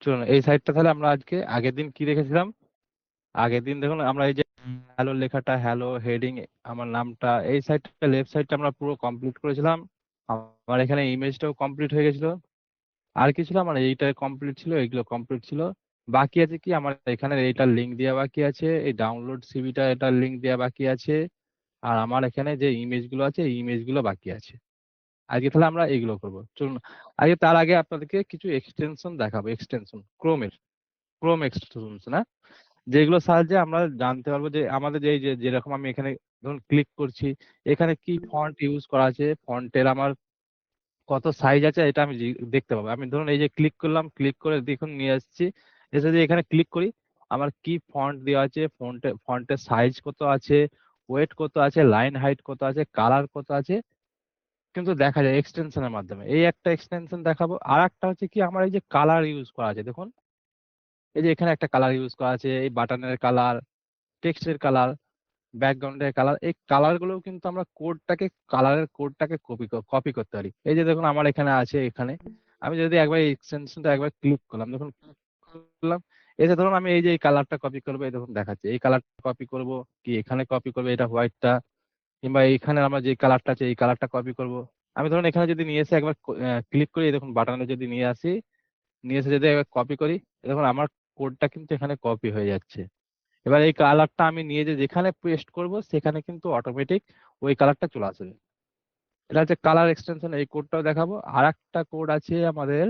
চলুন এই সাইটটা তাহলে আমরা আজকে আগের দিন কি রেখেছিলাম। আগের দিন দেখুন আমরা এই যে হ্যালো লেখাটা, হ্যালো হেডিং, আমার নামটা, এই সাইটটা লেফট সাইডটা আমরা পুরো কমপ্লিট করেছিলাম। আমার এখানে ইমেজটাও কমপ্লিট হয়ে গেছিল। আর কি ছিল, আমার এইটা কমপ্লিট ছিল, এইগুলো কমপ্লিট ছিল। বাকি আছে কি, আমার এখানে এইটার লিঙ্ক দেওয়া বাকি আছে, এই ডাউনলোড সিভিটা এটার লিঙ্ক দেওয়া বাকি আছে। আর আমার এখানে যে ইমেজগুলো আছে এই ইমেজগুলো বাকি আছে। আজকে তাহলে আমরা এইগুলো করবো, চলুন। আগে তার আগে আপনাদেরকে কিছু এক্সটেনশন দেখাবো, এক্সটেনশন ক্রোম এক্সটেনশন না, যেগুলো সাহায্যে আমরা জানতে পারবো যে আমাদের যে এই যে যেরকম আমি এখানে ধরুন ক্লিক করছি, এখানে কি ফন্ট ইউজ করা আছে, ফন্টের আমার কত সাইজ আছে, এটা আমি দেখতে পাবো। আমি ধরুন এই যে ক্লিক করলাম, ক্লিক করে দেখুন নিয়ে আসছি, এসে যদি এখানে ক্লিক করি আমার কি ফন্ট দেওয়া আছে, ফন্টের সাইজ কত আছে, ওয়েট কত আছে, লাইন হাইট কত আছে, কালার কত আছে, কিন্তু দেখা যায় এক্সটেনশনের মাধ্যমে। এই একটা এক্সটেনশন দেখাবো। আর একটা হচ্ছে কি, আমার এই যে কালার ইউজ করা আছে দেখুন, এই যে এখানে একটা কালার ইউজ করা আছে, এই বাটনের কালার, টেক্সটের কালার, ব্যাকগ্রাউন্ডের কালার, এই কালার গুলো কিন্তু আমরা কালারের কোডটাকে কপি করতে পারি। এই যে দেখুন আমার এখানে আছে, এখানে আমি যদি একবার এই এক্সটেনশনটা একবার ক্লিক করলাম, দেখুন করলাম, এই যে ধরুন আমি এই যে এই কালারটা কপি করবো, এই দেখুন দেখাচ্ছে এই কালারটা কপি করব, কি এখানে কপি করবো এটা হোয়াইটটা, কিংবা এইখানে আমরা যে কালারটা আছে এই কালারটা কপি করব। আমি ধরুন এখানে যদি নিয়ে এসে একবার ক্লিক করি, এই দেখুন বাটনে যদি নিয়ে আসি, নিয়ে এসে যদি একবার কপি করি, এই দেখুন আমার কোডটা কিন্তু এখানে কপি হয়ে যাচ্ছে। এবার এই কালারটা আমি নিয়ে যে যেখানে পেস্ট করব সেখানে কিন্তু অটোমেটিক ওই কালারটা চলে আসবে। এটা হচ্ছে কালার এক্সটেনশন, এই কোডটাও দেখাবো। আর একটা কোড আছে আমাদের,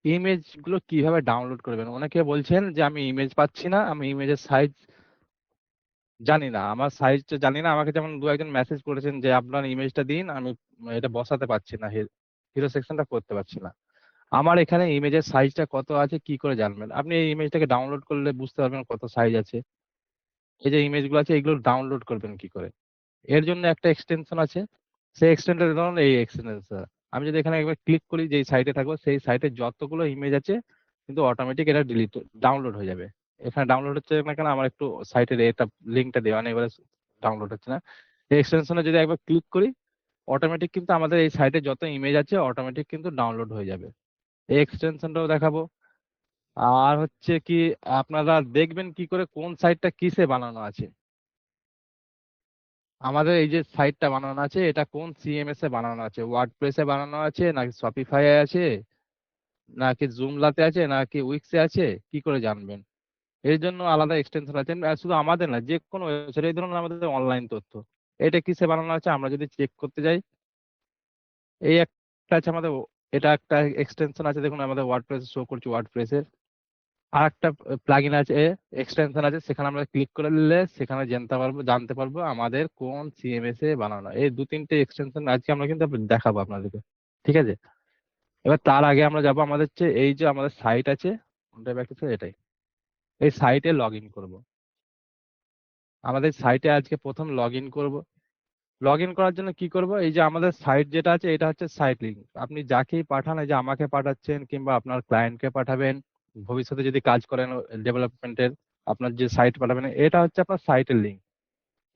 ইমেজ গুলো কিভাবে ডাউনলোড করবেন। অনেকে বলছেন যে আমি ইমেজ পাচ্ছি না, আমি ইমেজের সাইজ জানি না, আমার সাইজটা জানি না। আমাকে যেমন দু একজন মেসেজ করেছেন যে আপনার ইমেজটা দিন, আমি এটা বসাতে পারছি না, হিরো সেকশনটা করতে পারছি না। আমার এখানে ইমেজের সাইজটা কত আছে কি করে জানবেন? আপনি এই ইমেজটাকে ডাউনলোড করলে বুঝতে পারবেন কত সাইজ আছে। এই যে ইমেজগুলো আছে এগুলো ডাউনলোড করবেন কি করে, এর জন্য একটা এক্সটেনশন আছে। সেই এক্সটেনশন ধরুন এই এক্সটেনশন, আমি যদি এখানে একবার ক্লিক করি, যেই সাইটে থাকবো সেই সাইটে যতগুলো ইমেজ আছে কিন্তু অটোমেটিক এটা ডাউনলোড হয়ে যাবে। এখানে ডাউনলোড হচ্ছে না কেন, আমার একটু সাইটের এটা লিঙ্কটা দেওয়া নেই, এবারে ডাউনলোড হচ্ছে না। এই এক্সটেনশনে যদি একবার ক্লিক করি অটোমেটিক কিন্তু আমাদের এই সাইটে যত ইমেজ আছে অটোমেটিক কিন্তু ডাউনলোড হয়ে যাবে। এই এক্সটেনশনটাও দেখাবো। আর হচ্ছে কি, আপনারা দেখবেন কি করে কোন সাইটটা কিসে বানানো আছে। আমাদের এই যে সাইটটা বানানো আছে এটা কোন সিএমএস এ বানানো আছে, ওয়ার্ডপ্রেসে বানানো আছে নাকি শপিফাই আছে নাকি জুমলাতে আছে নাকি উইক্সে আছে, কি করে জানবেন? এর জন্য আলাদা এক্সটেনশন আছে। আর শুধু আমাদের না, যে কোনো ওয়েবসাইট, এই ধরুন আমাদের অনলাইন তথ্য, এটা কিসে বানানো আছে আমরা যদি চেক করতে যাই, এই একটা আছে আমাদের, এটা একটা এক্সটেনশন আছে দেখুন, আমাদের ওয়ার্ডপ্রেস শো করছে ওয়ার্ডপ্রেসের। আর একটা প্লাগইন আছে, এক্সটেনশন আছে, সেখানে আমরা ক্লিক করে নিলে সেখানে জানতে পারবো আমাদের কোন সিএমএস এ বানানো। এই দু তিনটে এক্সটেনশন আজকে আমরা কিন্তু দেখাবো আপনাদেরকে, ঠিক আছে? এবার তার আগে আমরা যাবো আমাদের এই যে আমাদের সাইট আছে, ওটা ব্যাক টু এটাই, এই সাইটে লগ ইন করবো। আমাদের সাইটে আজকে প্রথম লগ ইন করবো। লগ ইন করার জন্য কি করব, এই যে আমাদের সাইট যেটা আছে এটা হচ্ছে সাইট লিঙ্ক। আপনি যাকেই পাঠান, এই যে আমাকে পাঠাচ্ছেন কিংবা আপনার ক্লায়েন্টকে পাঠাবেন, ভবিষ্যতে যদি কাজ করেন ডেভেলপমেন্টের, আপনার যে সাইট পাঠাবেন এটা হচ্ছে আপনার সাইটের লিঙ্ক।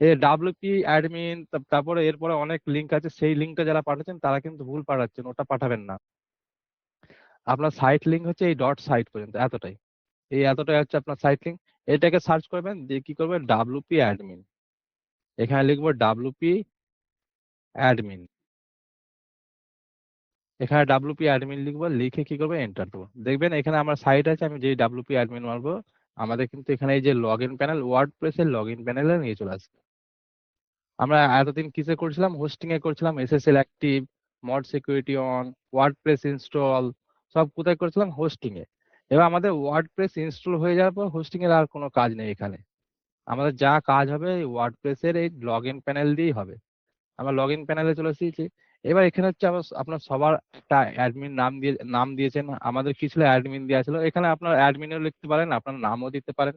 এই ডাব্লিউপি অ্যাডমিন, তারপরে এরপরে অনেক লিঙ্ক আছে, সেই লিঙ্কটা যারা পাঠাচ্ছেন তারা কিন্তু ভুল পাঠাচ্ছেন, ওটা পাঠাবেন না। আপনার সাইট লিঙ্ক হচ্ছে এই ডট সাইট পর্যন্ত, এতটাই, এই এতটাই হচ্ছে আপনার সাইট লিঙ্ক। এটাকে সার্চ করবেন, দিয়ে কি করবেন, ডাব্লিউপি অ্যাডমিন, এখানে লিখবো ডাব্লিউপি অ্যাডমিন, এখানে ডাব্লিউপি অ্যাডমিন লিখবো, লিখে কি করবো, এন্টার দেবো। দেখবেন এখানে আমার সাইট আছে, আমি যে ডাব্লিউপি অ্যাডমিন মারবো আমাদের কিন্তু এখানে এই যে লগ ইন প্যানেল, ওয়ার্ডপ্রেসের লগ ইন প্যানেলে নিয়ে চলে আসবে। আমরা এতদিন কিসে করছিলাম, হোস্টিং এ করছিলাম, SSL active, mod security on, WordPress install, সব কোথায় করছিলাম, হোস্টিং এ। এবার আমাদের ওয়ার্ডপ্রেস ইনস্টল হয়ে যাওয়ার পর হোস্টিং এর আর কোনো কাজ নেই এখানে। আমাদের যা কাজ হবে ওয়ার্ডপ্রেসের এই লগ ইন প্যানেল দিয়েই হবে। আমরা লগ ইন প্যানেলে চলে এসেছি। এবার এখানে হচ্ছে আপনার সবার একটা অ্যাডমিন নাম দিয়েছেন, আমাদের কি ছিল, অ্যাডমিন দেওয়া ছিল। এখানে আপনার অ্যাডমিনও লিখতে পারেন, আপনার নামও দিতে পারেন,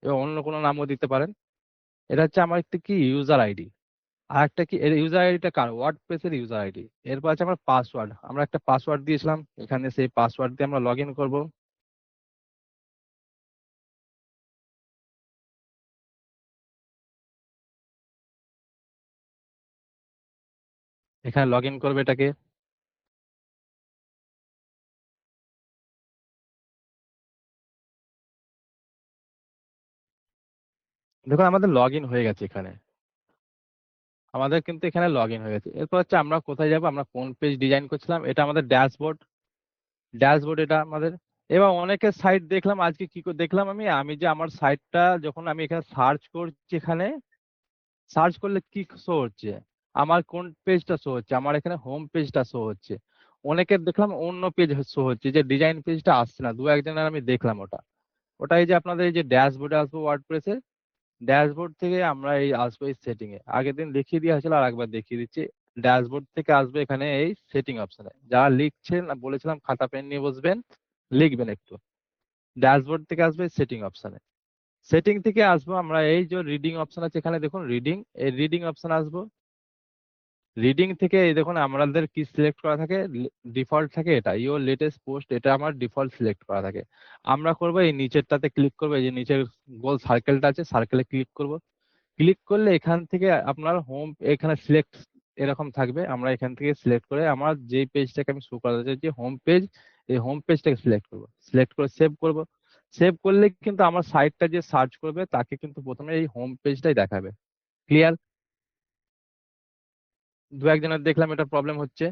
এবং অন্য কোনো নামও দিতে পারেন। এটা হচ্ছে আমার একটা কি ইউজার আইডি। আর একটা কি, এর ইউজার আইডিটা কার, ওয়ার্ডপ্রেসের ইউজার আইডি। এরপর আছে আমার পাসওয়ার্ড, আমরা একটা পাসওয়ার্ড দিয়েছিলাম, এখানে সেই পাসওয়ার্ড দিয়ে আমরা লগ ইন করবো। এখানে লগ ইন করবে এটাকে। দেখুন আমাদের লগ ইন হয়ে গেছে এখানে, আমাদের কিন্তু এখানে লগ ইন হয়ে গেছে। এরপর হচ্ছে আমরা কোথায় যাব, আমরা কোন পেজ ডিজাইন করছিলাম, এটা আমাদের ড্যাশবোর্ড। ড্যাশবোর্ড এটা আমাদের। এবার অনেকের সাইট দেখলাম আজকে কি করে দেখলাম, আমি আমি যে আমার সাইটটা যখন আমি এখানে সার্চ করছি, এখানে সার্চ করলে কি শো হচ্ছে, আমার কোন পেজটা শো হচ্ছে, আমার এখানে হোম পেজটা শো হচ্ছে। অনেকের দেখলাম অন্য পেজ শো হচ্ছে, যে ডিজাইন পেজটা আসছে না। দু একজনের আমি দেখলাম ওটা। ওটা এই যে আপনাদের এই যে ড্যাশবোর্ডে আসবো ওয়ার্ডপ্রেসে, ড্যাশবোর্ড থেকে আমরা এই আসবো এই সেটিং এ, আগের দিন দেখিয়ে দেওয়া হয়েছিল আর একবার দেখিয়ে দিচ্ছি। ড্যাশবোর্ড থেকে আসবে এখানে এই সেটিং অপশনে, যা লিখছেন বলেছিলাম খাতা পেন নিয়ে বসবেন, লিখবেন একটু। ড্যাশবোর্ড থেকে আসবে সেটিং অপশনে, সেটিং থেকে আসবো আমরা এই যে রিডিং অপশন আছে এখানে দেখুন রিডিং, এই রিডিং অপশন আসবো। রিডিং থেকে এই দেখুন আমাদের কি সিলেক্ট করা থাকে, ডিফল্ট থাকে এটা ইওর লেটেস্ট পোস্ট, এটা আমার ডিফল্ট সিলেক্ট করা থাকে। আমরা করবো এই নিচেরটাতে ক্লিক করবো, এই যে নিচের গোল সার্কেলটা আছে, সার্কেলে ক্লিক করব। ক্লিক করলে এখান থেকে আপনার হোম এখানে সিলেক্ট এরকম থাকবে, আমরা এখান থেকে সিলেক্ট করে আমার যে পেজটাকে আমি শো করাতে চাইছি হোম পেজ, এই হোম পেজটাকে সিলেক্ট করব, সিলেক্ট করে সেভ করব। সেভ করলে কিন্তু আমার সাইটটা যে সার্চ করবে তাকে কিন্তু প্রথমে এই হোম পেজটাই দেখাবে। ক্লিয়ার? দু একজনের দেখলাম এটা প্রবলেম হচ্ছে।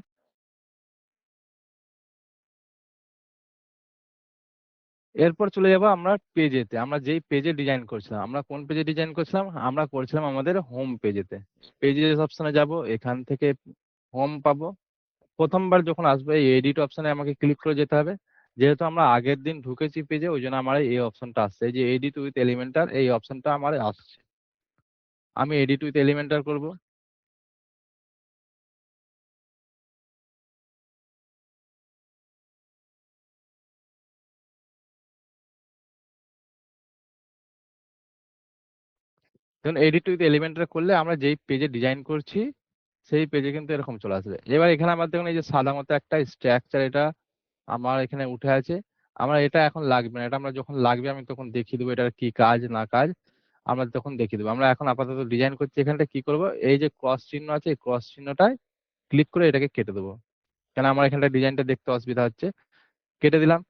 এরপর চলে যাব আমরা পেজেতে, আমরা যেই পেজে ডিজাইন করছিলাম, আমরা কোন পেজে ডিজাইন করছিলাম, আমরা করছিলাম আমাদের হোম পেজেতে। পেজেস অপশনে যাব, এখান থেকে হোম পাবো। প্রথমবার যখন আসবে এই এডিট অপশনে আমাকে ক্লিক করে যেতে হবে, যেহেতু আমরা আগের দিন ঢুকেছি পেজে ওই জন্য আমার এই অপশনটা আসছে, এই যে এডিট উইথ এলিমেন্টার এই অপশনটা আমার আসছে। আমি এডিট উইথ এলিমেন্টার করব। দেখুন এডিট উইথ এলিমেন্টার করলে আমরা যেই পেজে ডিজাইন করছি সেই পেজে কিন্তু এরকম চলে আসবে। এবার এখানে আমার দেখুন এই যে সাদা মতো একটা স্ট্রাকচার, এটা আমার এখানে উঠে আছে। আমার এটা এখন লাগবে না, এটা আমরা যখন লাগবে আমি তখন দেখিয়ে দেবো এটার কি কাজ না কাজ, আমরা তখন দেখিয়ে দেবো। আমরা এখন আপাতত ডিজাইন করছি, এখানটা কি করব, এই যে ক্রস চিহ্ন আছে এই ক্রস চিহ্নটায় ক্লিক করে এটাকে কেটে দেবো, কেন আমার এখানটা ডিজাইনটা দেখতে অসুবিধা হচ্ছে। কেটে দিলাম।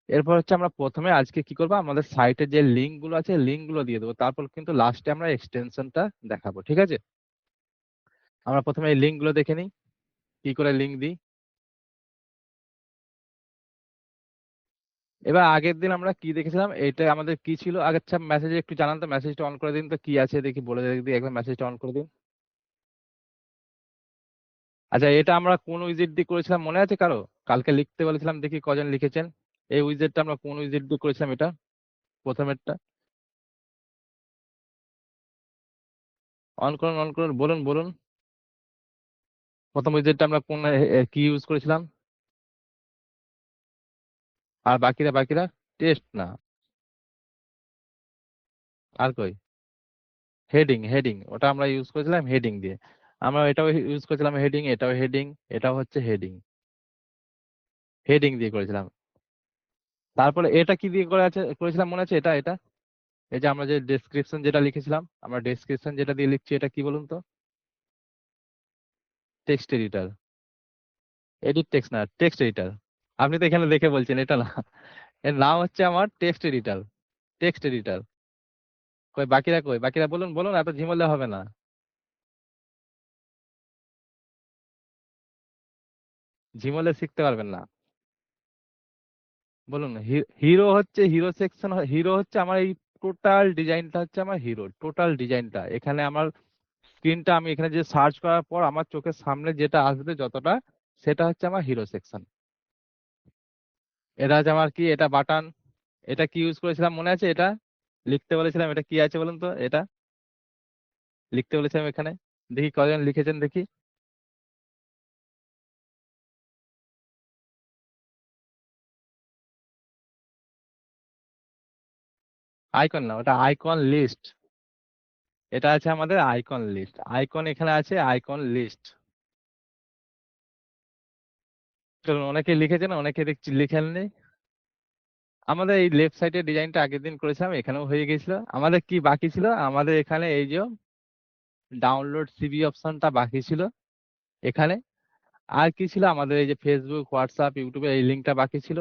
এরপর হচ্ছে আমরা প্রথমে আজকে কি করবো, আমাদের সাইটের যে লিঙ্ক গুলো আছে লিঙ্ক গুলো দিয়ে দেবো, তারপর কিন্তু লাস্টে আমরা এক্সটেনশনটা দেখাবো, ঠিক আছে? আমরা প্রথমে এই লিঙ্ক গুলো দেখে নিই, কি করে লিঙ্ক দিই। এবার আগের দিন আমরা কি দেখেছিলাম, এটা আমাদের কি ছিল আগে, আচ্ছা মেসেজে একটু জানান তো, মেসেজটা অন করে দিন তো কি আছে দেখি, বলে দিই একবার মেসেজটা অন করে দিন। আচ্ছা এটা আমরা কোন উইজেট দিয়ে করেছিলাম মনে আছে কারো? কালকে লিখতে বলেছিলাম, দেখি কজন লিখেছেন। এই উইজেটটা আমরা কোন উইজেট দিয়ে করেছিলাম, এটা প্রথমেরটা। অন করুন অন করুন, বলুন বলুন। প্রথম উইজেটটা আমরা কোন কি ইউজ করেছিলাম? আর বাকিরা বাকিরা? টেস্ট না, আর কই? হেডিং, হেডিং ওটা আমরা ইউজ করেছিলাম হেডিং দিয়ে। আমরা এটাও ইউজ করেছিলাম হেডিং, এটাও হেডিং, এটাও হচ্ছে হেডিং, হেডিং দিয়ে করেছিলাম। তারপরে এটা কি দিয়ে করে আছে করেছিলাম মনে আছে, এটা এটা এই যে আমরা যে ডেসক্রিপশন যেটা লিখেছিলাম, আমরা ডেসক্রিপশন যেটা দিয়ে লিখছি এটা কি বলুন তো? Text editor. এডিট টেক্সট না, টেক্সট এডিটর। আপনি তো এখানে দেখে বলছেন এটা না, এর নাম হচ্ছে আমার টেক্সট এডিটর, টেক্সট এডিটর। কই বাকিরা, কই বাকিরা বলুন বলুন, এত ঝিমলে হবে না, ঝিমলে শিখতে পারবেন না। বলুন। হিরো হচ্ছে হিরো সেকশন, হিরো হচ্ছে আমার এই টোটাল ডিজাইনটা হচ্ছে আমার হিরো, টোটাল ডিজাইনটা এখানে আমার স্ক্রিনটা আমি এখানে যে সার্চ করার পর আমার চোখের সামনে যেটা আসবে যতটা, সেটা হচ্ছে আমার হিরো সেকশন। এটা হচ্ছে আমার কি, এটা বাটন। এটা কি ইউজ করেছিলাম মনে আছে, এটা লিখতে বলেছিলাম, এটা কি আছে বলুন তো, এটা লিখতে বলেছিলাম এখানে, দেখি কজন লিখেছেন দেখি। আইকন না, ওটা আইকন লিস্ট। এটা আছে আমাদের আইকন লিস্ট, আইকন এখানে আছে আইকন লিস্ট। চলুন, অনেকে লিখেছেন অনেকে দেখছি লিখেননি। আমাদের এই লেফট সাইডের ডিজাইনটা আগের দিন করেছিলাম, এখানেও হয়ে গেছিল। আমাদের কি বাকি ছিল, আমাদের এখানে এই যে ডাউনলোড সিভি অপশনটা বাকি ছিল এখানে। আর কি ছিল আমাদের, এই যে ফেসবুক হোয়াটসঅ্যাপ ইউটিউবে এই লিঙ্কটা বাকি ছিল।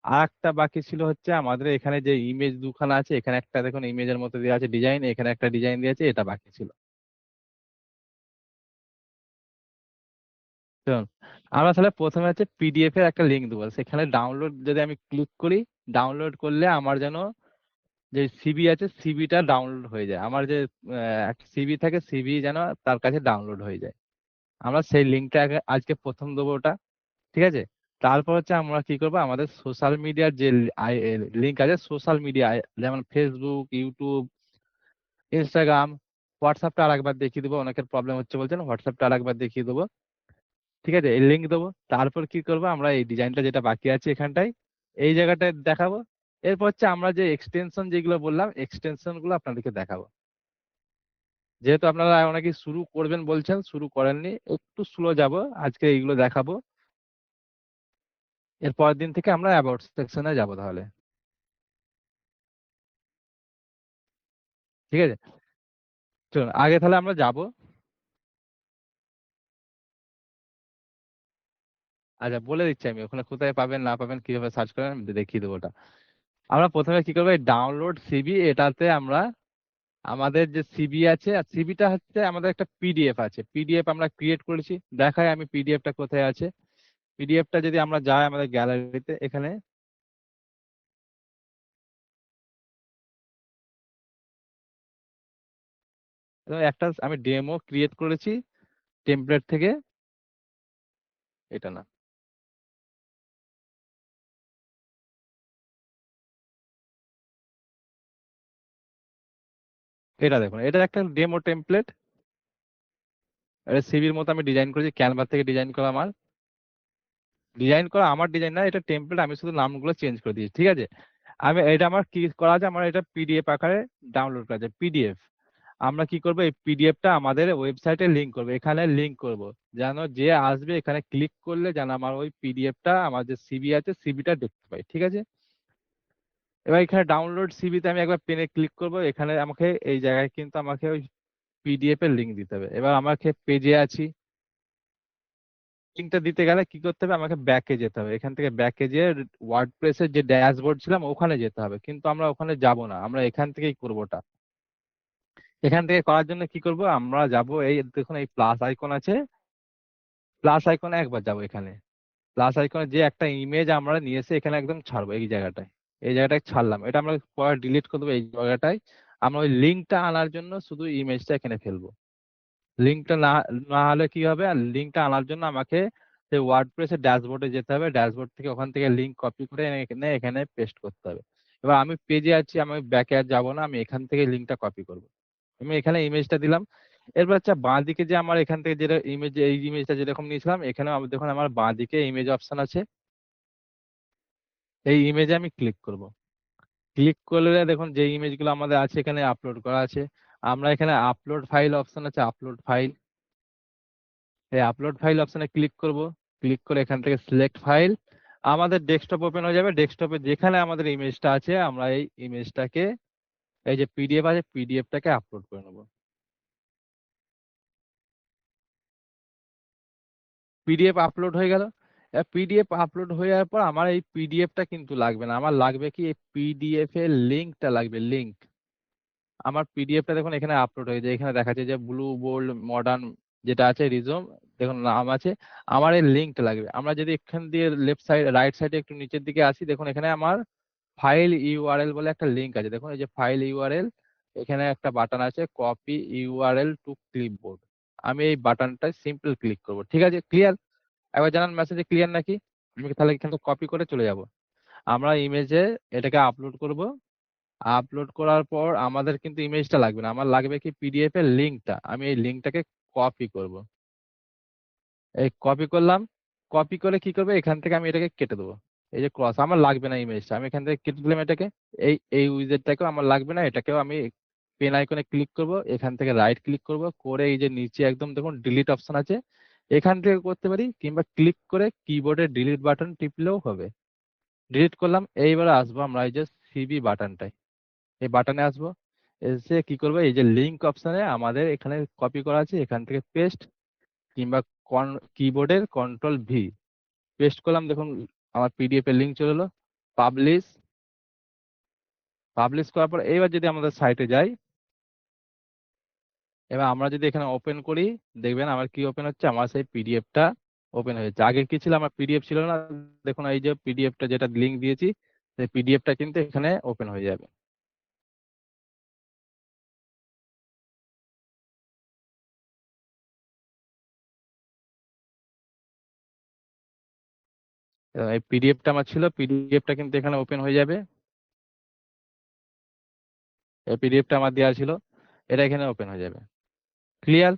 আর একটা বাকি ছিল হচ্ছে আমাদের এখানে যে ইমেজ দুখানা আছে, এখানে একটা দেখুন ইমেজের মতো দেওয়া আছে ডিজাইন, এখানে একটা ডিজাইন দিয়েছে, এটা বাকি ছিল। শুনুন, আমরা তাহলে প্রথমে হচ্ছে পিডিএফ এর একটা লিঙ্ক দেবো, সেখানে ডাউনলোড যদি আমি ক্লিক করি, ডাউনলোড করলে আমার যেন যে সিবি আছে সিবিটা ডাউনলোড হয়ে যায়, আমার যে একটা সিবি থাকে সিবি যেন তার কাছে ডাউনলোড হয়ে যায়। আমরা সেই লিঙ্কটা আজকে প্রথম দেবো ওটা, ঠিক আছে। তারপর হচ্ছে আমরা কি করবো, আমাদের সোশ্যাল মিডিয়ার যে লিঙ্ক আছে, সোশ্যাল মিডিয়া যেমন ফেসবুক, ইউটিউব, ইনস্টাগ্রাম, হোয়াটসঅ্যাপটা আরেকবার দেখিয়ে দেবো, অনেকের প্রবলেম হচ্ছে বলছেন, হোয়াটসঅ্যাপটা আরেকবার দেখিয়ে দেবো, ঠিক আছে, এই লিঙ্ক দেবো। তারপর কি করবো, আমরা এই ডিজাইনটা যেটা বাকি আছে এখানটায় এই জায়গাটায় দেখাবো। এরপর হচ্ছে আমরা যে এক্সটেনশন যেগুলো বললাম, এক্সটেনশন গুলো আপনাদেরকে দেখাবো। যেহেতু আপনারা অনেকে শুরু করবেন বলছেন, শুরু করেননি, একটু স্লো যাব, আজকে এইগুলো দেখাবো। এর পরের দিন থেকে আমরা অ্যাবাউট সেকশনে যাব তাহলে, ঠিক আছে। চলুন আগে তাহলে আমরা যাব। আচ্ছা বলে দিচ্ছি আমি, ওখানে কোথায় পাবেন না পাবেন কিভাবে সার্চ করেন আমি দেখিয়ে দেবো ওটা। আমরা প্রথমে কি করবো, ডাউনলোড সিবি, এটাতে আমরা আমাদের যে সিবি আছে, আর সিবিটা হচ্ছে আমাদের একটা পিডিএফ আছে, পিডিএফ আমরা ক্রিয়েট করেছি, দেখাই আমি পিডিএফটা কোথায় আছে। পিডিএফটা যদি আমরা যাই আমাদের গ্যালারিতে, এখানে একটা আমি ডেমো ক্রিয়েট করেছি টেমপ্লেট থেকে, এটা না, এটা দেখুন, এটা একটা ডেমো টেমপ্লেট, এটা সিবির মতো আমি ডিজাইন করেছি, ক্যানভা থেকে ডিজাইন করা আমার, ডিজাইন করা আমার ডিজাইন না, এটা টেমপ্লেট, আমি শুধু নামগুলো চেঞ্জ করে দিয়েছি, ঠিক আছে। আমি এটা আমার কি করা আছে, আমার এটা পিডিএফ আকারে ডাউনলোড করা আছে পিডিএফ। আমরা কি করবো, এই পিডিএফটা আমাদের ওয়েবসাইটে লিংক করবো, এখানে লিংক করব, যেন যে আসবে এখানে ক্লিক করলে যেন আমার ওই পিডিএফটা, আমার যে সিবি আছে সিবিটা দেখতে পাই, ঠিক আছে। এবার এখানে ডাউনলোড সিবিতে আমি একবার পেনে ক্লিক করব, এখানে আমাকে এই জায়গায় কিন্তু আমাকে ওই পিডিএফ এর লিংক দিতে হবে। এবার আমাকে পেজে আছি, লিঙ্কটা দিতে গেলে কি করতে হবে, আমাকে ব্যাকে যেতে হবে, এখান থেকে ব্যাকে যেয়ে ওয়ার্ডপ্রেসের যে ড্যাশবোর্ড ছিলাম ওখানে যেতে হবে, কিন্তু আমরা ওখানে যাব না, আমরা এখান থেকেই করবো ওটা। এখান থেকে করার জন্য কি করব, আমরা যাব, এই দেখুন এই প্লাস আইকন আছে, প্লাস আইকনে একবার যাব, এখানে প্লাস আইকনে যে একটা ইমেজ আমরা নিয়ে এসে এখানে একদম ছাড়বো, এই জায়গাটায়, এই জায়গাটায় ছাড়লাম, এটা আমরা পরে ডিলিট করে দেবো, এই জায়গাটায় আমরা ওই লিঙ্কটা আনার জন্য শুধু ইমেজটা এখানে ফেলবো। লিঙ্কটা না না হলে কি হবে, আর লিঙ্কটা আনার জন্য আমাকে সেই ওয়ার্ডপ্রেসের ড্যাশবোর্ডে যেতে হবে, ড্যাশবোর্ড থেকে ওখান থেকে লিঙ্ক কপি করে এনে এখানে এখানে পেস্ট করতে হবে। এবার আমি পেজে আছি, আমি ব্যাকে আর যাবো না, আমি এখান থেকে লিঙ্কটা কপি করব। আমি এখানে ইমেজটা দিলাম। এরপর হচ্ছে বাঁ দিকে যে আমার এখান থেকে যেটা ইমেজ, এই ইমেজটা যেরকম নিয়েছিলাম, এখানে দেখুন আমার বাঁ দিকে ইমেজ অপশন আছে, এই ইমেজে আমি ক্লিক করব। ক্লিক করলে দেখুন যে ইমেজগুলো আমাদের আছে এখানে আপলোড করা আছে, আমরা এখানে আপলোড ফাইল অপশন আছে, আপলোড ফাইল, এই আপলোড ফাইল অপশনে ক্লিক করব। ক্লিক করে এখান থেকে সিলেক্ট ফাইল, আমাদের ডেস্কটপ ওপেন হয়ে যাবে, ডেস্কটপে যেখানে আমাদের ইমেজটা আছে আমরা এই ইমেজটাকে, এই যে পিডিএফ আছে পিডিএফটাকে আপলোড করে নেব। পিডিএফ আপলোড হয়ে গেল। পিডিএফ আপলোড হয়ে যাওয়ার পর আমার এই পিডিএফটা কিন্তু লাগবে না, আমার লাগবে কি, এই পিডিএফ এর লিঙ্কটা লাগবে, লিঙ্ক। আমার পিডিএফটা দেখুন এখানে আপলোড হয়ে যায়, এখানে দেখাচ্ছে যে ব্লু বোল্ড মডার্ন যেটা আছে রিজম, দেখুন নাম আছে, আমার এই লিঙ্কটা লাগবে। আমরা যদি এখান দিয়ে লেফট সাইড রাইট সাইডে একটু নিচের দিকে আসি, দেখুন এখানে আমার ফাইল ইউআরএল বলে একটা লিঙ্ক আছে, দেখুন এই যে ফাইল ইউআরএল, এখানে একটা বাটন আছে কপি ইউআরএল টু ক্লিপবোর্ড, আমি এই বাটনটায় সিম্পল ক্লিক করব, ঠিক আছে, ক্লিয়ার। একবার জানান মেসেজে ক্লিয়ার নাকি, আমি তাহলে এখান থেকে কপি করে চলে যাব। আমরা ইমেজে এটাকে আপলোড করব, আপলোড করার পর আমাদের কিন্তু ইমেজটা লাগবে না, আমার লাগবে কি পিডিএফ এর লিঙ্কটা, আমি এই লিঙ্কটাকে কপি করব। এই কপি করলাম, কপি করে কি করবে, এখান থেকে আমি এটাকে কেটে দেবো, এই যে ক্রস, আমার লাগবে না ইমেজটা, আমি এখান থেকে কেটে দিলাম এটাকে। এই এই উইজেটটাকেও আমার লাগবে না, এটাকেও আমি পেন আইকনে ক্লিক করব, এখান থেকে রাইট ক্লিক করব, করে এই যে নিচে একদম দেখুন ডিলিট অপশন আছে, এখান থেকে করতে পারি, কিংবা ক্লিক করে কিবোর্ডে ডিলিট বাটন টিপলেও হবে। ডিলিট করলাম, এইবারে আসবো আমরা এই যে সিবি বাটনটায়, এই বাটনে আসবো, এসে কি করবো, এই যে লিঙ্ক অপশনে আমাদের এখানে কপি করা আছে, এখান থেকে পেস্ট, কিংবা কিবোর্ডের কন্ট্রোল ভি, পেস্ট করলাম, দেখুন আমার পিডিএফ এর লিঙ্ক চলে এলো। পাবলিশ, পাবলিশ করার পর এইবার যদি আমাদের সাইটে যাই, এবার আমরা যদি এখানে ওপেন করি, দেখবেন আমার কি ওপেন হচ্ছে, আমার সেই পিডিএফটা ওপেন হয়েছে। আগে কি ছিল, আমার পিডিএফ ছিল না, দেখুন এই যে পিডিএফটা যেটা লিংক দিয়েছি, সেই পিডিএফটা কিন্তু এখানে ওপেন হয়ে যাবে। এই পিডিএফটা আমার ছিল, পিডিএফটা কিন্তু এখানে ওপেন হয়ে যাবে। এই পিডিএফটা আমার দেওয়া ছিল, এটা এখানে ওপেন হয়ে যাবে। ক্লিয়ার?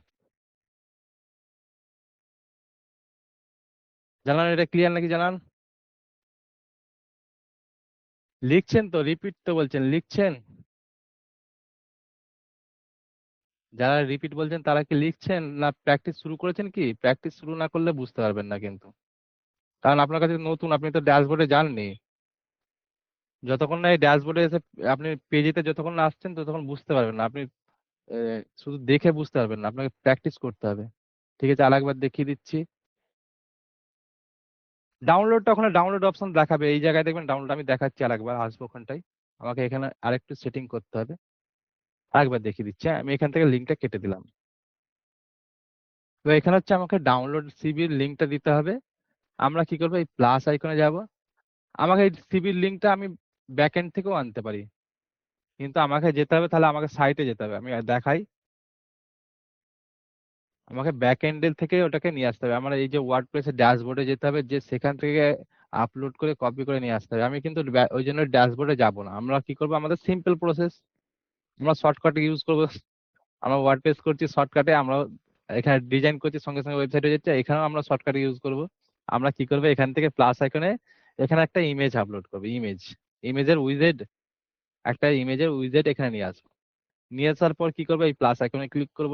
জানান এটা ক্লিয়ার নাকি জানান? লিখছেন তো, রিপিট তো বলছেন, লিখছেন? যারা রিপিট বলছেন তারা কি লিখছেন না প্র্যাকটিস শুরু করেছেন? কি প্র্যাকটিস শুরু না করলে বুঝতে পারবেন না কিন্তু, কারণ আপনার কাছে নতুন, আপনি তো ড্যাশবোর্ডে যাননি। যতক্ষণ না এই ড্যাশবোর্ডে এসে আপনি পেজেতে যতক্ষণ না আসছেন ততক্ষণ বুঝতে পারবেন না আপনি। শুধু দেখে বুঝতে পারবেন না, আপনাকে প্র্যাকটিস করতে হবে। ঠিক আছে, আরেকবার দেখিয়ে দিচ্ছি। ডাউনলোডটা ওখানে ডাউনলোড অপশন দেখাবে, এই জায়গায় দেখবেন ডাউনলোড, আমি দেখাচ্ছি আরেকবার, আসবো ওখানটায়। আমাকে এখানে আরেকটু সেটিং করতে হবে, আরেকবার দেখিয়ে দিচ্ছি। আমি এখান থেকে লিঙ্কটা কেটে দিলাম। তো এখানে হচ্ছে আমাকে ডাউনলোড সিবির লিঙ্কটা দিতে হবে। আমরা কি করবো, এই প্লাস আইকনে যাব। আমাকে এই সিবির লিঙ্কটা আমি ব্যাক এন্ড থেকেও আনতে পারি, কিন্তু আমাকে যেতে হবে, তাহলে আমাকে সাইটে যেতে হবে। আমি দেখাই, আমাকে ব্যাক এন্ডের থেকে ওটাকে নিয়ে আসতে হবে। আমার এই যে ওয়ার্ডপ্রেসের ড্যাশবোর্ডে যেতে হবে, যে সেখান থেকে আপলোড করে কপি করে নিয়ে আসতে হবে। আমি কিন্তু ওই জন্য ড্যাশবোর্ডে যাব না। আমরা কি করবো, আমাদের সিম্পল প্রসেস, আমরা শর্টকাট ইউজ করবো। আমরা ওয়ার্ডপ্রেস করছি শর্টকাটে, আমরা এখানে ডিজাইন করছি, সঙ্গে সঙ্গে ওয়েবসাইটে যাচ্ছে, এখানেও আমরা শর্টকাট ইউজ করব। আমরা কি করবো, এখান থেকে প্লাস আইকনে এখানে একটা ইমেজ আপলোড করবো। ইমেজের উইজেট, একটা ইমেজের উইজেট এখানে নিয়ে আসবো। নিয়ে আসার পর কি করবো, এই প্লাস আইকনে ক্লিক করব।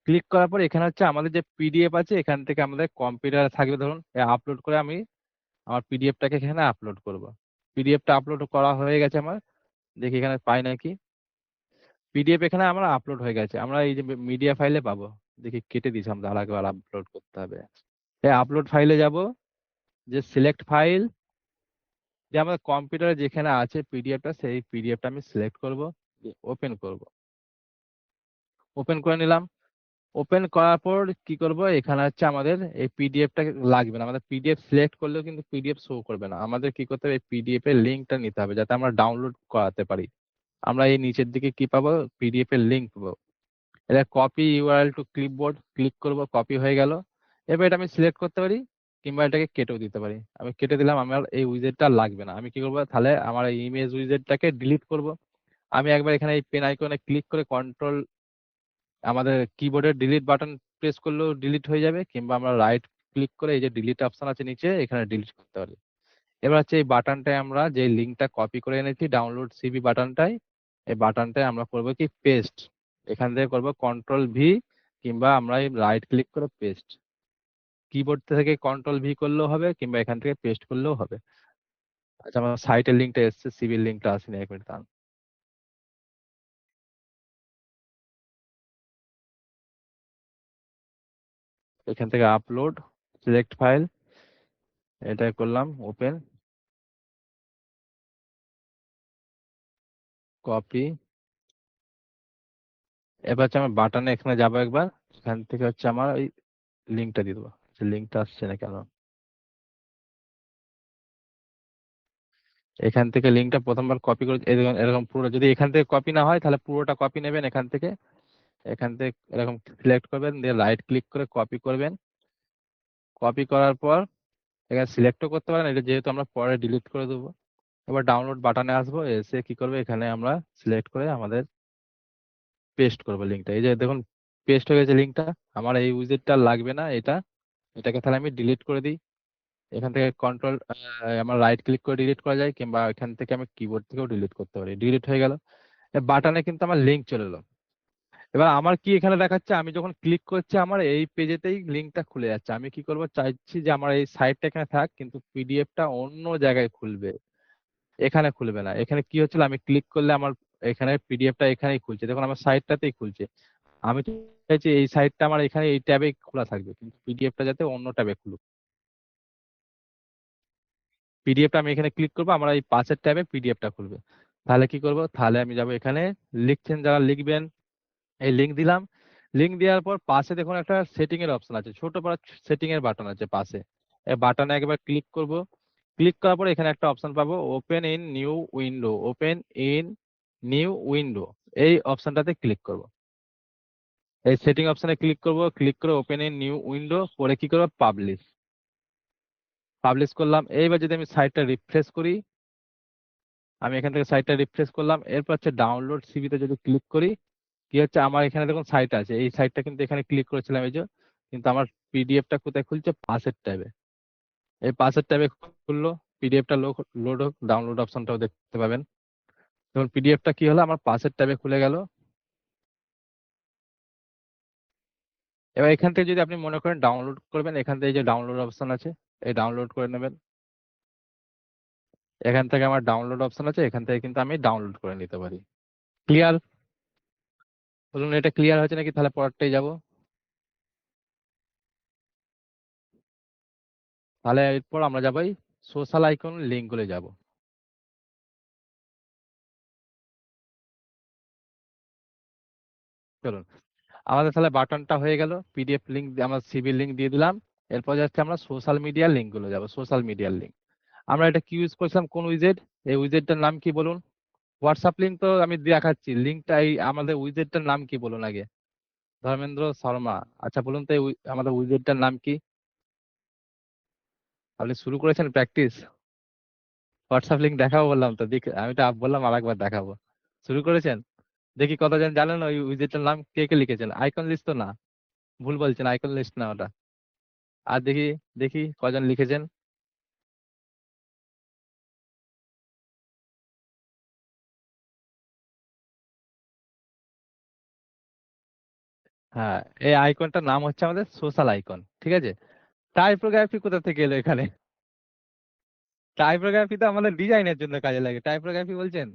ক্লিক করার পর এখানে হচ্ছে আমাদের যে পিডিএফ আছে, এখান থেকে আমাদের কম্পিউটারে থাকবে, ধরুন আপলোড করে আমি আমার পিডিএফটাকে এখানে আপলোড করব। পিডিএফটা আপলোড করা হয়ে গেছে আমার, দেখি এখানে পাই নাকি। পিডিএফ এখানে আমার আপলোড হয়ে গেছে, আমরা এই যে মিডিয়া ফাইলে পাবো। দেখি কেটে দিয়েছি আমরা, আরেকবার আপলোড করতে হবে। এই আপলোড ফাইলে যাব, যে সিলেক্ট ফাইল, যে আমাদের কম্পিউটারে যেখানে আছে পিডিএফটা, সেই পিডিএফটা আমি সিলেক্ট করব, ওপেন করব। ওপেন করে নিলাম। ওপেন করার পর কি করব, এখানে হচ্ছে আমাদের এই পিডিএফটা লাগবে না। আমাদের পিডিএফ সিলেক্ট করলেও কিন্তু পিডিএফ শো করবে না। আমাদের কি করতে হবে, এই পিডিএফ এর লিঙ্কটা নিতে হবে, যাতে আমরা ডাউনলোড করাতে পারি। আমরা এই নিচের দিকে কি পাবো, পিডিএফ এর লিঙ্ক পাবো। এটা copy URL two clipboard, click করব, কপি হয়ে গেল। এবার এটা আমি সিলেক্ট করতে পারি, কিংবা এটাকে কেটেও দিতে পারি। আমি কেটে দিলাম, আমার এই উইজেটটা লাগবে না। আমি কি করবো, তাহলে আমার এই ইমেজ উইজেটটাকে ডিলিট করব। আমি একবার এখানে এই পেন আইকনে ক্লিক করে কন্ট্রোল, আমাদের কিবোর্ডের ডিলিট বাটন প্রেস করলেও ডিলিট হয়ে যাবে, কিংবা আমরা রাইট ক্লিক করে এই যে ডিলিট অপশন আছে নিচে, এখানে ডিলিট করতে পারি। এবার হচ্ছে এই বাটনটায় আমরা যে লিঙ্কটা কপি করে এনেছি ডাউনলোড সিবি বাটনটায়, এই বাটনটায় আমরা করবো কি পেস্ট। এখান থেকে করবো কন্ট্রোল ভি, কিংবা আমরা রাইট ক্লিক করে পেস্ট। কিবোর্ড থেকে কন্ট্রোল ভি করলেও হবে, কিংবা এখান থেকে পেস্ট করলেও হবে। আচ্ছা, আমার সাইটের লিঙ্কটা এসছে, সিবির লিঙ্কটা আসেনি, এক মিনিট দাঁড়ান। এখান থেকে আপলোড, সিলেক্ট ফাইল, এটা করলাম ওপেন, কপি। এবার হচ্ছে আমার বাটনে এখানে যাবো একবার, এখান থেকে হচ্ছে আমার ওই লিঙ্কটা দিয়ে দেবো। লিঙ্কটা আসছে না কেন, এখান থেকে লিঙ্কটা প্রথমবার কপি করে এরকম এরকম পুরো, যদি এখান থেকে কপি না হয় তাহলে পুরোটা কপি নেবেন এখান থেকে। এখান থেকে এরকম সিলেক্ট করবেন, দিয়ে রাইট ক্লিক করে কপি করবেন। কপি করার পর এখানে সিলেক্টও করতে পারেন, এটা যেহেতু আমরা পরে ডিলিট করে দেবো। এবার ডাউনলোড বাটনে আসবো, এসে কি করবে, এখানে আমরা সিলেক্ট করে আমাদের পেস্ট করবো লিঙ্কটা। এই যে দেখুন পেস্ট হয়ে গেছে লিঙ্কটা। আমার এই উইজেটটা লাগবে না, এটাকে তাহলে আমি ডিলিট করে দিই। এখান থেকে কন্ট্রোল, আমার রাইট ক্লিক করে ডিলিট করা যায়, কিংবা এখান থেকে আমি কিবোর্ড থেকেও ডিলিট করতে পারি। ডিলিট হয়ে গেল, বাটনে কিন্তু আমার লিঙ্ক চলে এলো। এবার আমার কি এখানে দেখাচ্ছে, আমি যখন ক্লিক করছি আমার এই পেজেতেই লিঙ্কটা খুলে যাচ্ছে। আমি কি করব, চাইছি যে আমার এই সাইটটা এখানে থাক, কিন্তু পিডিএফটা অন্য জায়গায় খুলবে, এখানে খুলবে না। এখানে কি হচ্ছিল, আমি ক্লিক করলে আমার এখানে পিডিএফটা এখানেই খুলছে, দেখুন আমার সাইটটাতেই খুলছে। আমি তো চাইছি এই সাইটটা আমার এখানে এই ট্যাবে খোলা থাকবে, কিন্তু পিডিএফটা যাতে অন্য ট্যাবে খুলুক। পিডিএফটা আমি এখানে ক্লিক করবো, আমার এই পাশের ট্যাবে পিডিএফটা খুলবে। তাহলে কি করব, তাহলে আমি যাব এখানে, লিখছেন যারা লিখবেন, এই লিঙ্ক দিলাম। লিঙ্ক দেওয়ার পর পাশে দেখুন একটা সেটিং এর অপশন আছে, ছোট বড় সেটিং এর বাটন আছে পাশে। এই বাটনে একবার ক্লিক করব। ক্লিক করার পর এখানে একটা অপশন পাবো, open in new window. Open in new window, এই অপশনটাতে ক্লিক করব। এই সেটিং অপশনে ক্লিক করব, ক্লিক করে ওপেন ইন নিউ উইন্ডো পরে কি করব, পাবলিশ। পাবলিশ করলাম। এইবার যদি আমি সাইটটা রিফ্রেশ করি, আমি এখান থেকে সাইটটা রিফ্রেশ করলাম, এরপর হচ্ছে ডাউনলোড সিভিতে যদি ক্লিক করি, কি হচ্ছে, আমার এখানে দেখুন সাইট আছে, এই সাইটটা কিন্তু এখানে ক্লিক করেছিলাম এই যে, কিন্তু আমার পিডিএফটা কোথায় খুলছে, পাসের ট্যাবে। এই পাসের ট্যাবে খুললো, পিডিএফটা লোড হোক, ডাউনলোড অপশনটাও দেখতে পাবেন। দেখুন পিডিএফটা কি হলো, আমার পাসের ট্যাবে খুলে গেল। এবার এখান থেকে যদি আপনি মনে করেন ডাউনলোড করবেন, এখান থেকে এই যে ডাউনলোড অপশন আছে, এই ডাউনলোড করে নেবেন। এখান থেকে আমার ডাউনলোড অপশন আছে, এখান থেকে কিন্তু আমি ডাউনলোড করে নিতে পারি। ক্লিয়ার? বলুন এটা ক্লিয়ার হয়েছে নাকি, তাহলে পরেরটাই যাব। তাহলে এরপর আমরা যাবো এই সোশ্যাল আইকন লিঙ্ক গুলো যাব। চলুন, আমাদের তাহলে বাটনটা হয়ে গেল, পিডিএফ লিঙ্ক আমরা সিভি লিঙ্ক দিয়ে দিলাম। এরপর যাচ্ছে আমরা সোশ্যাল মিডিয়া লিঙ্ক গুলো যাব, সোশ্যাল মিডিয়ার লিঙ্ক। আমরা এটা কি ইউজ করছিলাম, কোন উইজেট, এই উইজেটটার নাম কি বলুন? হোয়াটসঅ্যাপ লিঙ্ক তো আমি দেখাচ্ছি, লিঙ্কটা এই আমাদের উইজেটটার নাম কি বলুন আগে। ধর্মেন্দ্র শর্মা। আচ্ছা বলুন তো এই আমাদের উইজেটটার নাম কি? আপনি শুরু করেছেন প্র্যাকটিস? হোয়াটসঅ্যাপ লিঙ্ক দেখাবো বললাম তো, দেখ আমি তো বললাম আরেকবার দেখাবো। শুরু করেছেন? দেখি কতজন জানেন ওই উইজেটটার নাম, কে কে লিখেছেন? আইকন লিস্ট তো না, ভুল বলছেন, আইকন লিস্ট না ওটা। আর দেখি, দেখি কজন লিখেছেন। হ্যাঁ, এই আইকনটার নাম হচ্ছে আমাদের সোশ্যাল আইকন, ঠিক আছে। টাইপোগ্রাফি কোথা থেকে এলো এখানে? টাইপোগ্রাফি তো আমাদের ডিজাইনের জন্য কাজে লাগে, টাইপোগ্রাফি বলছেন?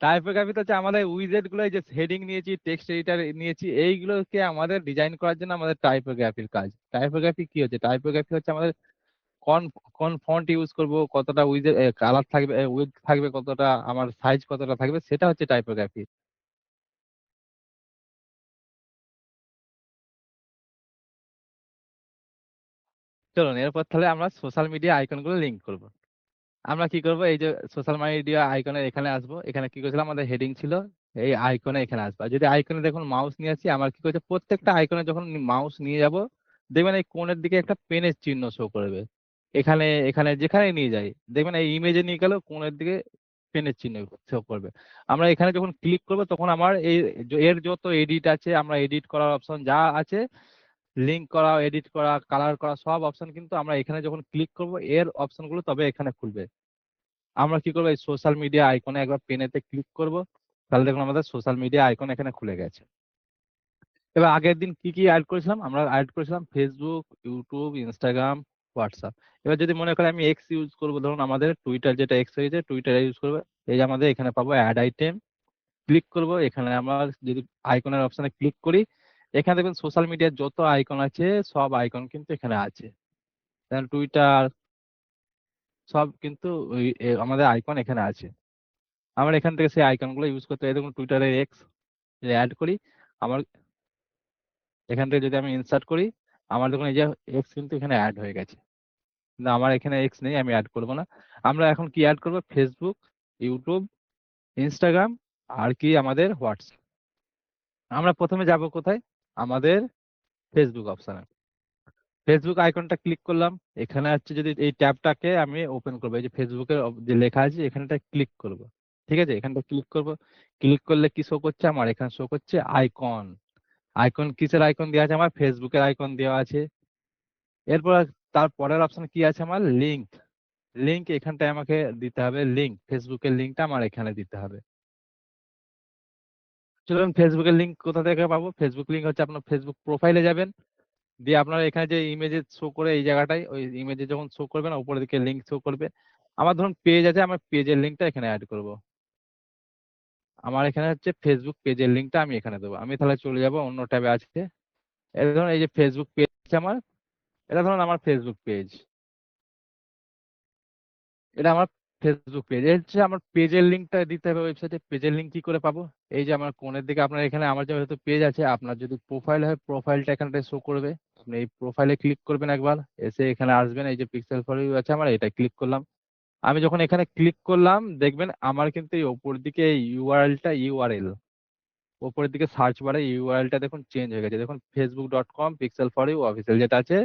টাইপোগ্রাফি তো হচ্ছে আমাদের উইজেট গুলো, এই যে হেডিং নিয়েছি, টেক্সট এডিটর নিয়েছি, এইগুলোকে আমাদের ডিজাইন করার জন্য আমাদের টাইপোগ্রাফির কাজ। টাইপোগ্রাফি কি হচ্ছে, টাইপোগ্রাফি হচ্ছে আমাদের কোন কোন ফন্ট ইউজ করব, কতটা উইজেট কালার থাকবে, উইড থাকবে কতটা, আমার সাইজ কতটা থাকবে, সেটা হচ্ছে টাইপোগ্রাফি। চলুন এরপর তাহলে আমরা সোশ্যাল মিডিয়া আইকন গুলো লিঙ্ক করব। আমরা কি করব, এই যে সোশ্যাল মিডিয়া আইকনের এখানে আসবো, এখানে কি করেছিলাম, আমাদের হেডিং ছিল, এই আইকনে এখানে আসবো। আর যদি আইকনে দেখুন মাউস নিয়ে আসি, আমার কি করছে, প্রত্যেকটা আইকনে যখন মাউস নিয়ে যাব, দেখবেন এই কোণের দিকে একটা পেনের চিহ্ন শো করবে। এখানে এখানে যেখানে নিয়ে যাই, দেখবেন এই ইমেজে নিয়ে গেল কোণের দিকে পেনের চিহ্ন শো করবে। আমরা এখানে যখন ক্লিক করব, তখন আমার এই এর যত এডিট আছে, আমরা এডিট করার অপশন যা আছে, লিঙ্ক করা, এডিট করা, কালার করা, সব অপশন কিন্তু আমরা এখানে যখন ক্লিক করব, এর অপশনগুলো তবে এখানে খুলবে। আমরা কি করবো, এই সোশ্যাল মিডিয়া আইকনে একবার পেনেতে ক্লিক করব, তাহলে দেখুন আমাদের সোশ্যাল মিডিয়া আইকন এখানে খুলে গেছে। এবার আগের দিন কি কি অ্যাড করেছিলাম, আমরা অ্যাড করেছিলাম ফেসবুক, ইউটিউব, ইনস্টাগ্রাম, হোয়াটসঅ্যাপ। এবার যদি মনে করেন আমি এক্স ইউজ করবো, ধরুন আমাদের টুইটার যেটা এক্স হয়েছে, টুইটার ইউজ করবো, এই যে আমাদের এখানে পাবো অ্যাড আইটেম। ক্লিক করব, এখানে আমরা যদি আইকনের অপশনে ক্লিক করি, এখানে দেখবেন সোশ্যাল মিডিয়ার যত আইকন আছে, সব আইকন কিন্তু এখানে আছে। টুইটার, সব কিন্তু আমাদের আইকন এখানে আছে। আমরা এখান থেকে সেই আইকন গুলো ইউজ করতে পারি। দেখুন টুইটারে এক্স অ্যাড করি, আমার এখান থেকে যদি আমি ইনসার্ট করি, আমার দেখুন এই যে এক্স কিন্তু এখানে অ্যাড হয়ে গেছে। কিন্তু আমার এখানে এক্স নেই, আমি অ্যাড করব না। আমরা এখন কি অ্যাড করব, ফেসবুক, ইউটিউব, ইনস্টাগ্রাম, আর কি আমাদের হোয়াটসঅ্যাপ। আমরা প্রথমে যাব কোথায়, আমাদের ফেসবুক অপশনে। ফেসবুক আইকনটা ক্লিক করলাম, এখানে হচ্ছে যদি এই ট্যাবটাকে আমি ওপেন করবো, এই যে ফেসবুকের যে লেখা আছে এখানটা ক্লিক করব। ঠিক আছে, এখানটা ক্লিক করব। ক্লিক করলে কি শো করছে, আমার এখানে শো করছে আইকন। আইকন কিসের আইকন দেওয়া আছে, আমার ফেসবুকের আইকন দেওয়া আছে। এরপর তার পরের অপশন কি আছে, আমার লিংক। লিংক এখানটায় আমাকে দিতে হবে, লিংক ফেসবুকের লিংকটা আমার এখানে দিতে হবে। চলুন ফেসবুকের লিংক কোথা থেকে পাবো, ফেসবুক লিংক হচ্ছে আপনার ফেসবুক প্রোফাইলে যাবেন, দিয়ে আপনার এখানে যে ইমেজে শো করে এই জায়গাটায়, ওই ইমেজে যখন শো করবে না, উপরের দিকে লিংক শো করবে। আমার ধরুন পেজ আছে, আমার পেজের লিংকটা এখানে অ্যাড করব। আমার এখানে হচ্ছে ফেসবুক পেজের লিংকটা আমি এখানে দেবো। আমি তাহলে চলে যাব অন্য ট্যাবে আছে, এই ধরুন এই যে ফেসবুক পেজ আমার, এটা ধরুন আমার ফেসবুক পেজ। এটা আমার ফেসবুক পেজ। এর হচ্ছে আমার পেজের লিঙ্কটা দিতে হবে ওয়েবসাইটে। পেজের লিঙ্ক কি করে পাবো? এই যে আমার কোণের দিকে আপনার এখানে আমার যেহেতু পেজ আছে, আপনার যদি প্রোফাইল হয় প্রোফাইলটা এখানটায় শো করবে। আপনি এই প্রোফাইলে ক্লিক করবেন একবার, এসে এখানে আসবেন, এই যে পিক্সেল ফর ইউ আছে আমার, এটা ক্লিক করলাম। আমি যখন এখানে ক্লিক করলাম দেখবেন আমার কিন্তু এই ওপর দিকে ইউআরএল, ওপরের দিকে সার্চ বারে ইউআরএলটা দেখুন চেঞ্জ হয়ে গেছে। দেখুন facebook.com pixel for you official যেটা আছে,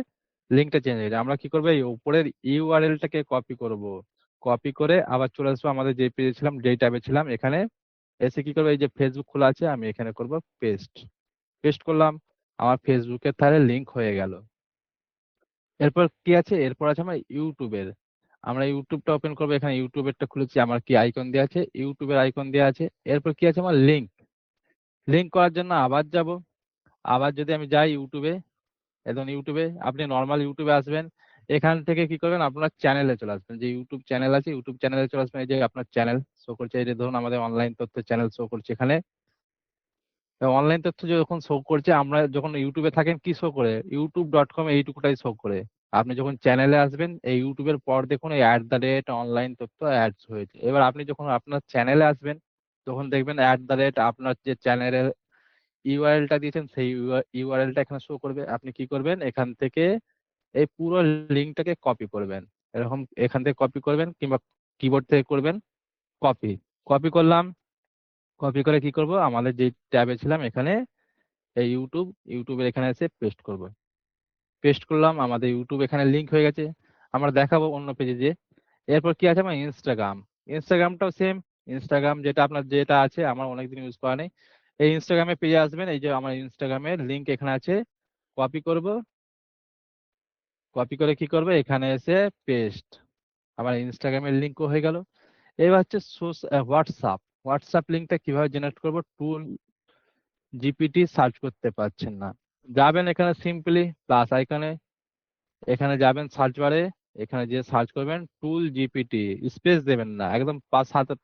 লিঙ্কটা চেঞ্জ হয়ে গেছে। আমরা কি করবো, এই উপরের ইউআরএলটাকে কপি করব। কপি করে আবার চলে আসবো আমাদের যে পেজে ছিলাম, যেই ট্যাবে ছিলাম, এখানে এসে কি করবো, এই যে ফেসবুক খোলা আছে আমি এখানে করব পেস্ট। পেস্ট করলাম, আমার ফেসবুকের তাহলে লিঙ্ক হয়ে গেল। এরপর কি আছে, এরপর আছে আমার ইউটিউবের। আমরা ইউটিউবটা ওপেন করবো, এখানে ইউটিউবেরটা খুলেছি, আমার কি আইকন দেওয়া আছে, ইউটিউবের আইকন দেওয়া আছে। এরপর কি আছে আমার লিঙ্ক। লিঙ্ক করার জন্য আবার যাব। আবার যদি আমি যাই ইউটিউবে, এখন ইউটিউবে আপনি নর্মাল ইউটিউবে আসবেন। এখান থেকে কি করবেন, আপনার চ্যানেলে চলে আসবেন, যে ইউটিউব চ্যানেল আছে ইউটিউব চ্যানেলে চলে আসবেন। এই যে আপনার চ্যানেল শো করছে, এই যে ধরুন আমাদের অনলাইন তথ্য চ্যানেল শো করছে এখানে। অনলাইন তথ্য যখন শো করছে, আমরা যখন ইউটিউবে থাকেন কি শো করে, youtube.com এইটুকুটাই শো করে। আপনি যখন চ্যানেলে আসবেন, এই ইউটিউবের পর দেখুন এই @অনলাইন তথ্য অ্যাডস হয়েছে। এবার আপনি যখন আপনার চ্যানেলে আসবেন, তখন দেখবেন আপনার যে চ্যানেলের ইউআরএলটা দিয়েছেন সেই ইউআরএলটা এখানে শো করবে। আপনি কি করবেন, এখান থেকে এই পুরো লিঙ্কটাকে কপি করবেন। এরকম এখান থেকে কপি করবেন, কিংবা কিবোর্ড থেকে করবেন কপি। কপি করলাম, কপি করে কি করব, আমাদের যে ট্যাবে ছিলাম এখানে এই ইউটিউবের এখানে এসে পেস্ট করব। পেস্ট করলাম, আমাদের ইউটিউব এখানে লিংক হয়ে গেছে। আমরা দেখাবো অন্য পেজে যে। এরপর কি আছে আমার ইনস্টাগ্রাম। ইনস্টাগ্রামটাও সেম। ইনস্টাগ্রাম যেটা আপনার যেটা আছে, আমার অনেকদিন ইউজ করা নেই। এই ইনস্টাগ্রামে পেজে আসবেন, এই যে আমার ইনস্টাগ্রামের লিংক এখানে আছে, কপি করব। কপি করে কি করব, এখানে এসে পেস্ট। আমার ইনস্টাগ্রামের লিংকও হয়ে গেল। এবার হচ্ছে হোয়াটসঅ্যাপ। হোয়াটসঅ্যাপ লিংকটা কিভাবে জেনারেট করব, টুল জিপিটি সার্চ করতে পারছেন না, যাবেন এখানে সিম্পলি প্লাস আইকনে, এখানে যাবেন সার্চ বারে, এখানে যে সার্চ করবেন টুল জিপিটি, স্পেস দেবেন না, একদম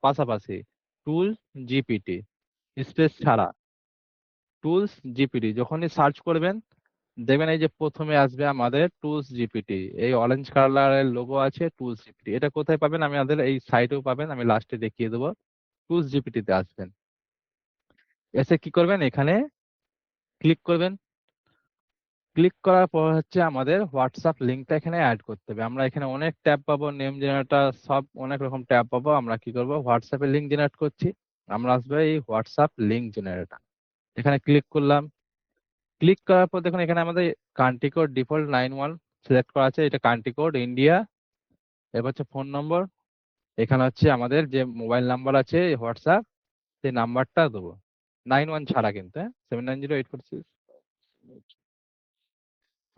পাশাপাশি টুল জিপিটি, স্পেস ছাড়া টুলস জিপিটি। যখনই সার্চ করবেন দেখবেন এই যে প্রথমে আসবে আমাদের টুলস জিপিটি, এই অরেঞ্জ কালারের লোগো আছে টুলস জিপিটি। এটা কোথায় পাবেন, আমি আমাদের এই সাইটেও পাবেন, আমি লাস্টে দেখিয়ে দেবো। টুলস জিপিটি তে আসবেন, এসে কি করবেন, এখানে ক্লিক করবেন। ক্লিক করার পর হচ্ছে আমাদের হোয়াটসঅ্যাপ লিঙ্কটা এখানে অ্যাড করতে হবে। আমরা এখানে অনেক ট্যাব পাবো, নেম জেনারেটর সব অনেক রকম ট্যাব পাবো। আমরা কি করব, হোয়াটসঅ্যাপে লিঙ্ক জেনারেট করছি, আমরা আসবো এই হোয়াটসঅ্যাপ লিঙ্ক জেনারেটর, এখানে ক্লিক করলাম। ক্লিক করার পর দেখুন এখানে আমাদের কান্ট্রি কোড ডিফল্ট 91 সিলেক্ট করা আছে, এটা কান্ট্রি কোড ইন্ডিয়া। এবার হচ্ছে ফোন নম্বর, এখানে হচ্ছে আমাদের যে মোবাইল নাম্বার আছে হোয়াটসঅ্যাপ, সেই নাম্বারটা দেবো, 91 ছাড়া কিন্তু, 790846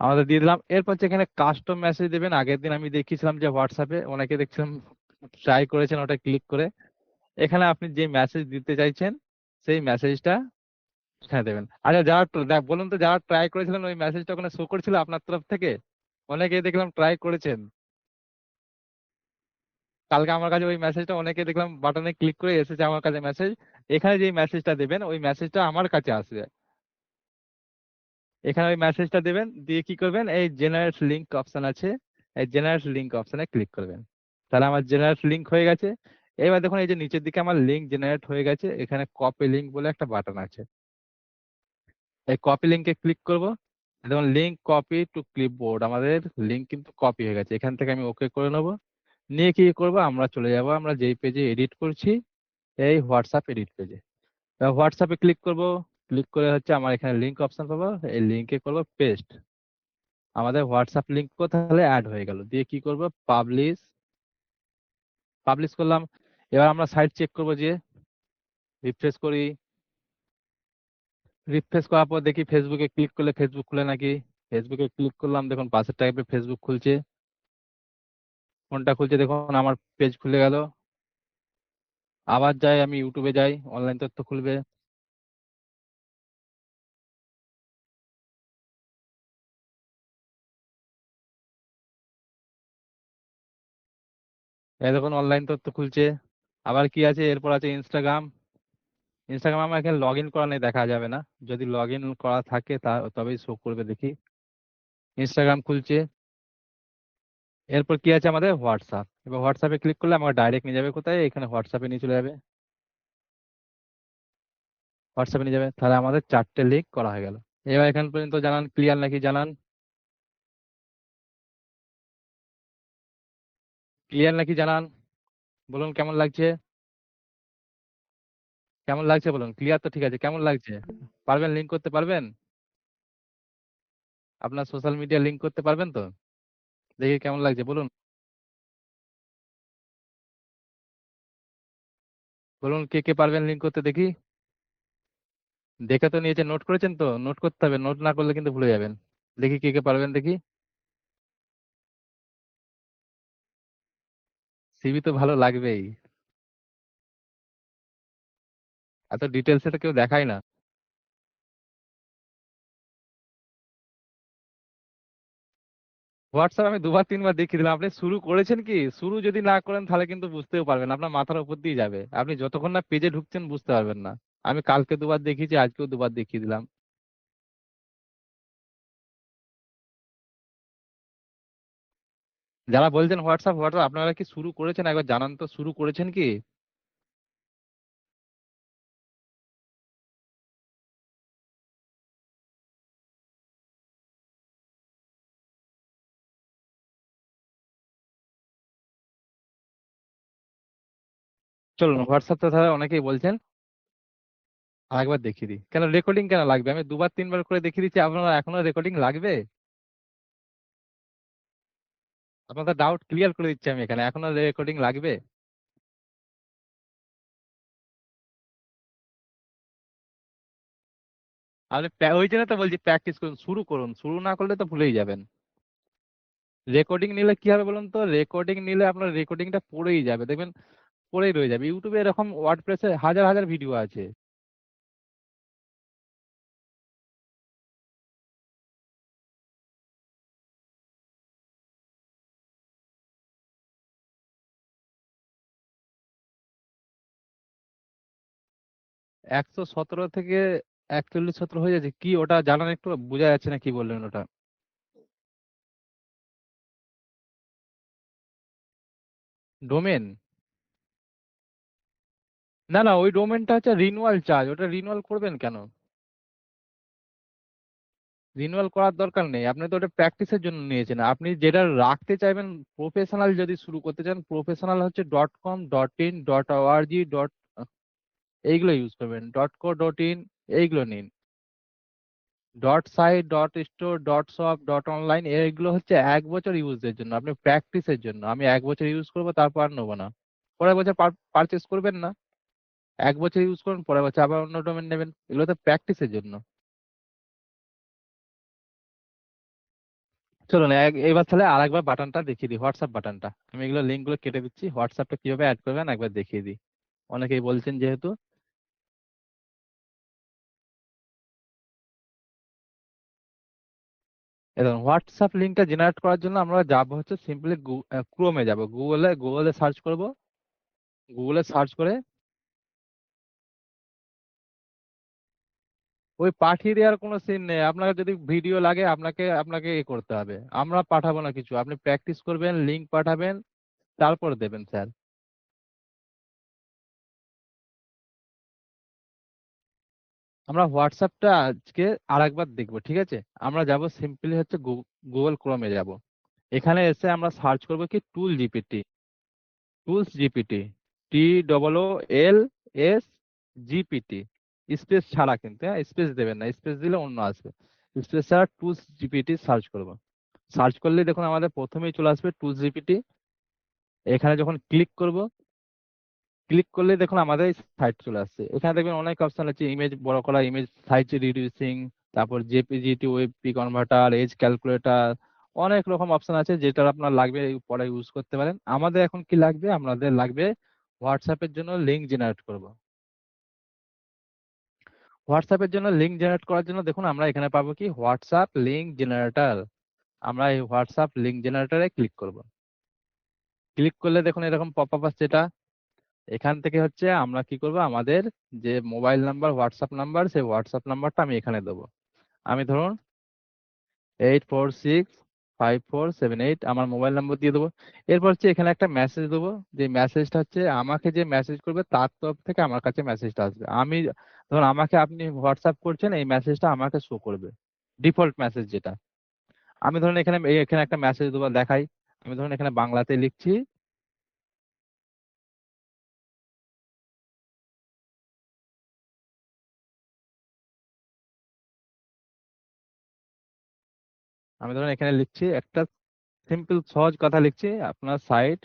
আমাদের দিয়ে দিলাম। এরপর হচ্ছে এখানে কাস্টম মেসেজ দেবেন। আগের দিন আমি দেখিয়েছিলাম যে হোয়াটসঅ্যাপে অনেকে দেখছিলাম ট্রাই করেছেন ওটা ক্লিক করে, এখানে আপনি যে মেসেজ দিতে চাইছেন সেই মেসেজটা এখানে দেবেন। আচ্ছা যারা বলুন তো, যারা ট্রাই করেছিলেন ওই মেসেজটা ওখানে শো করেছিল আপনার তরফ থেকে? অনেকেই দেখলাম ট্রাই করেছেন, কালকে আমার কাছে ওই মেসেজটা অনেকে দেখলাম বাটনে ক্লিক করে এসেছে আমার কাছে মেসেজ। এখানে যে মেসেজটা দেবেন ওই মেসেজটা আমার কাছে আসবে। এখানে ওই মেসেজটা দেবেন, দিয়ে কি করবেন, এই জেনারেট লিংক অপশন আছে, এই জেনারেট লিংক অপশনে ক্লিক করবেন। তাহলে আমার জেনারেট লিংক হয়ে গেছে। এবার দেখুন এই যে নিচের দিকে আমার লিংক জেনারেট হয়ে গেছে, এখানে কপি লিংক বলে একটা বাটন আছে, এই কপি লিংকে ক্লিক করব। দেখুন লিংক কপি টু ক্লিপবোর্ড, আমাদের লিংক কিন্তু কপি হয়ে গেছে। এখান থেকে আমি ওকে করে নেব, নিয়ে কি করব, আমরা চলে যাব আমরা যেই পেজে এডিট করছি, এই হোয়াটসঅ্যাপ এডিট পেজে। হোয়াটসঅ্যাপে ক্লিক করব, ক্লিক করে হচ্ছে আমার এখানে লিংক অপশন পাবো, এই লিংকে করব পেস্ট। আমাদের হোয়াটসঅ্যাপ লিঙ্কও তাহলে অ্যাড হয়ে গেল। দিয়ে কি করব, পাবলিশ। পাবলিশ করলাম। এবার আমরা সাইট চেক করব, যে রিফ্রেশ করি। রিফ্রেশ করার পর দেখি ফেসবুকে ক্লিক করলে ফেসবুক খুলে নাকি। ফেসবুকে ক্লিক করলাম, দেখুন পাশের টাইপে ফেসবুক খুলছে, ফোনটা খুলছে, দেখুন আমার পেজ খুলে গেল। আবার যাই আমি ইউটিউবে যাই, অনলাইন তথ্য খুলবে। এই দেখুন অনলাইন তথ্য খুলছে। আবার কি আছে, এরপর আছে ইনস্টাগ্রাম। ইনস্টাগ্রাম আমার এখানে লগ ইন করা নেই, দেখা যাবে না। যদি লগ ইন করা থাকে তবেই শো করবে, দেখি। ইনস্টাগ্রাম খুলছে। এরপর কি আছে আমাদের হোয়াটসঅ্যাপ। এবার হোয়াটসঅ্যাপে ক্লিক করলে আমাকে ডাইরেক্ট নিয়ে যাবে কোথায়, এখানে হোয়াটসঅ্যাপে নিয়ে চলে যাবে। হোয়াটসঅ্যাপে নিয়ে যাবে, তাহলে আমাদের 4টে লিঙ্ক করা হয়ে গেল। এবার এখান পর্যন্ত জানান, ক্লিয়ার নাকি জানান? ক্লিয়ার নাকি জানান? বলুন কেমন লাগছে? কেমন লাগছে বলুন, ক্লিয়ার তো ঠিক আছে, কেমন লাগছে? পারবেন লিঙ্ক করতে পারবেন? আপনার সোশ্যাল মিডিয়া লিঙ্ক করতে পারবেন তো? দেখি কেমন লাগছে বলুন। বলুন কে কে পারবেন লিঙ্ক করতে দেখি। দেখে তো নিয়েছে, নোট করেছেন তো? নোট করতে হবে, নোট না করলে কিন্তু ভুলে যাবেন। দেখি কে কে পারবেন দেখি। সিভি তো ভালো লাগবেই, এত ডিটেলসে তো কেউ দেখায় না। হোয়াটসঅ্যাপ আমি দুবার তিনবার দেখিয়ে দিলাম, আপনি শুরু করেছেন কি? শুরু যদি না করেন তাহলে কিন্তু বুঝতেও পারবেন না, আপনার মাথার উপর দিয়ে যাবে, আপনি যতক্ষণ না পেজে ঢুকছেন বুঝতে পারবেন না। আমি কালকে দুবার দেখিয়েছি, আজকেও দুবার দেখিয়ে দিলাম। যারা বলছেন হোয়াটসঅ্যাপ হোয়াটসঅ্যাপ, আপনারা কি শুরু করেছেন একবার জানান তো, শুরু করেছেন কি? চলুন হোয়াটসঅ্যাপ তো তাহলে অনেকেই বলছেন, আরেকবার দেখিয়ে দিই। কেন রেকর্ডিং কেন লাগবে? আমি দুবার তিনবার করে দেখিয়ে দিচ্ছি, আপনারা এখনো রেকর্ডিং লাগবে? আপনাদের ডাউট ক্লিয়ার করে দিচ্ছি আমি এখানে, এখনো রেকর্ডিং লাগবে? আপনি ওই জন্য তো বলছি প্র্যাকটিস করুন, শুরু করুন, শুরু না করলে তো ভুলেই যাবেন। রেকর্ডিং নিলে কি হবে বলুন তো? রেকর্ডিং নিলে আপনার রেকর্ডিংটা পড়েই যাবে, দেখবেন পড়েই রয়ে যাবে। ইউটিউবে এরকম ওয়ার্ডপ্রেসে হাজার হাজার ভিডিও আছে। 117 থেকে 41-17 হয়ে যাচ্ছে কি? ওটা জানান একটু, বোঝা যাচ্ছে না কি বললেন ওটা। ডোমেন? না না, ওই ডোমেনটা হচ্ছে রিনুয়াল চার্জ, ওটা রিনুয়াল করবেন কেন? রিনুয়াল করার দরকার নেই, আপনি তো ওটা প্র্যাকটিসের জন্য নিয়েছেন। আপনি যেটা রাখতে চাইবেন, প্রফেশনাল যদি শুরু করতে চান, প্রফেশনাল হচ্ছে .com.in.org এইগুলো ইউজ করবেন, .co.in এইগুলো নিন। .site .store .shop .online এইগুলো হচ্ছে 1 বছর ইউজের জন্য, আপনি প্র্যাকটিসের জন্য। আমি 1 বছর ইউজ করবো, তারপর আর নেবো না। পরের বছর পারচেস করবেন না, 1 বছর ইউজ করুন, পরের বছর আবার অন্য ডোমেন নেবেন, এগুলো তো প্র্যাকটিসের জন্য। চলুন এবার তাহলে আরেকবার বাটনটা দেখিয়ে দিই, হোয়াটসঅ্যাপ বাটনটা। আমি এগুলো লিঙ্ক গুলো কেটে দিচ্ছি, হোয়াটসঅ্যাপটা কিভাবে অ্যাড করবেন একবার দেখিয়ে দিই, অনেকেই বলছেন যেহেতু। এখন হোয়াটসঅ্যাপ লিঙ্কটা জেনারেট করার জন্য আমরা যাবো হচ্ছে সিম্পলি ক্রোমে যাব, গুগলে সার্চ করব। গুগলে সার্চ করে ওই পাঠিয়ে দেওয়ার কোনো সিন নেই, আপনার যদি ভিডিও লাগে আপনাকে আপনাকে করতে হবে, আমরা পাঠাবো না কিছু, আপনি প্র্যাকটিস করবেন, লিঙ্ক পাঠাবেন, তারপর দেবেন স্যার। আমরা হোয়াটসঅ্যাপটা আজকে আরেকবার দেখবো, ঠিক আছে? আমরা যাব সিম্পলি হচ্ছে গুগল ক্রোমে যাব। এখানে এসে আমরা সার্চ করবো কি tool GPT. Tools GPT, TOOLS space ছাড়া কিন্তু, হ্যাঁ স্পেস দেবেন না, স্পেস দিলে অন্য আসবে। স্পেস ছাড়া টুলস জিপিটি সার্চ করবো। সার্চ করলে দেখুন আমাদের প্রথমেই চলে আসবে টুলস জিপিটি। এখানে যখন ক্লিক করব, ক্লিক করলে দেখুন আমাদের সাইট চলে আসছে। এখানে দেখবেন অনেক অপশন আছে, ইমেজ বড় করা, ইমেজ সাইজ রিডিউসিং, তারপর JPG to WebP converter, age calculator, অনেক রকম অপশন আছে, যেটা আপনার লাগবে পরে ইউজ করতে পারেন। আমাদের এখন কি লাগবে? আমাদের লাগবে হোয়াটসঅ্যাপের জন্য লিঙ্ক জেনারেট করব। হোয়াটসঅ্যাপের জন্য লিঙ্ক জেনারেট করার জন্য দেখুন আমরা এখানে পাবো কি হোয়াটসঅ্যাপ লিঙ্ক জেনারেটর। আমরা এই হোয়াটসঅ্যাপ লিঙ্ক জেনারেটরে ক্লিক করব। ক্লিক করলে দেখুন এরকম পপ আপ আসছে, এটা এখান থেকে হচ্ছে আমরা কি করব, আমাদের যে মোবাইল নাম্বার হোয়াটসঅ্যাপ নাম্বার, সেই হোয়াটসঅ্যাপ নাম্বারটা আমি এখানে দেবো। আমি ধরুন 8465 5478 আমার মোবাইল নাম্বার দিয়ে দেবো। এরপর হচ্ছে এখানে একটা মেসেজ দেবো, যে মেসেজটা হচ্ছে আমাকে যে মেসেজ করবে তার তরফ থেকে আমার কাছে মেসেজটা আসবে। আমি ধরুন আমাকে আপনি হোয়াটসঅ্যাপ করছেন, এই মেসেজটা আমাকে শো করবে, ডিফল্ট মেসেজ যেটা। আমি ধরুন এখানে এখানে একটা মেসেজ দেবো, দেখাই। আমি ধরুন এখানে বাংলাতে লিখছি, আমি ধরুন এখানে লিখছি একটা সিম্পল সহজ কথা লিখছি, আপনার সাইট।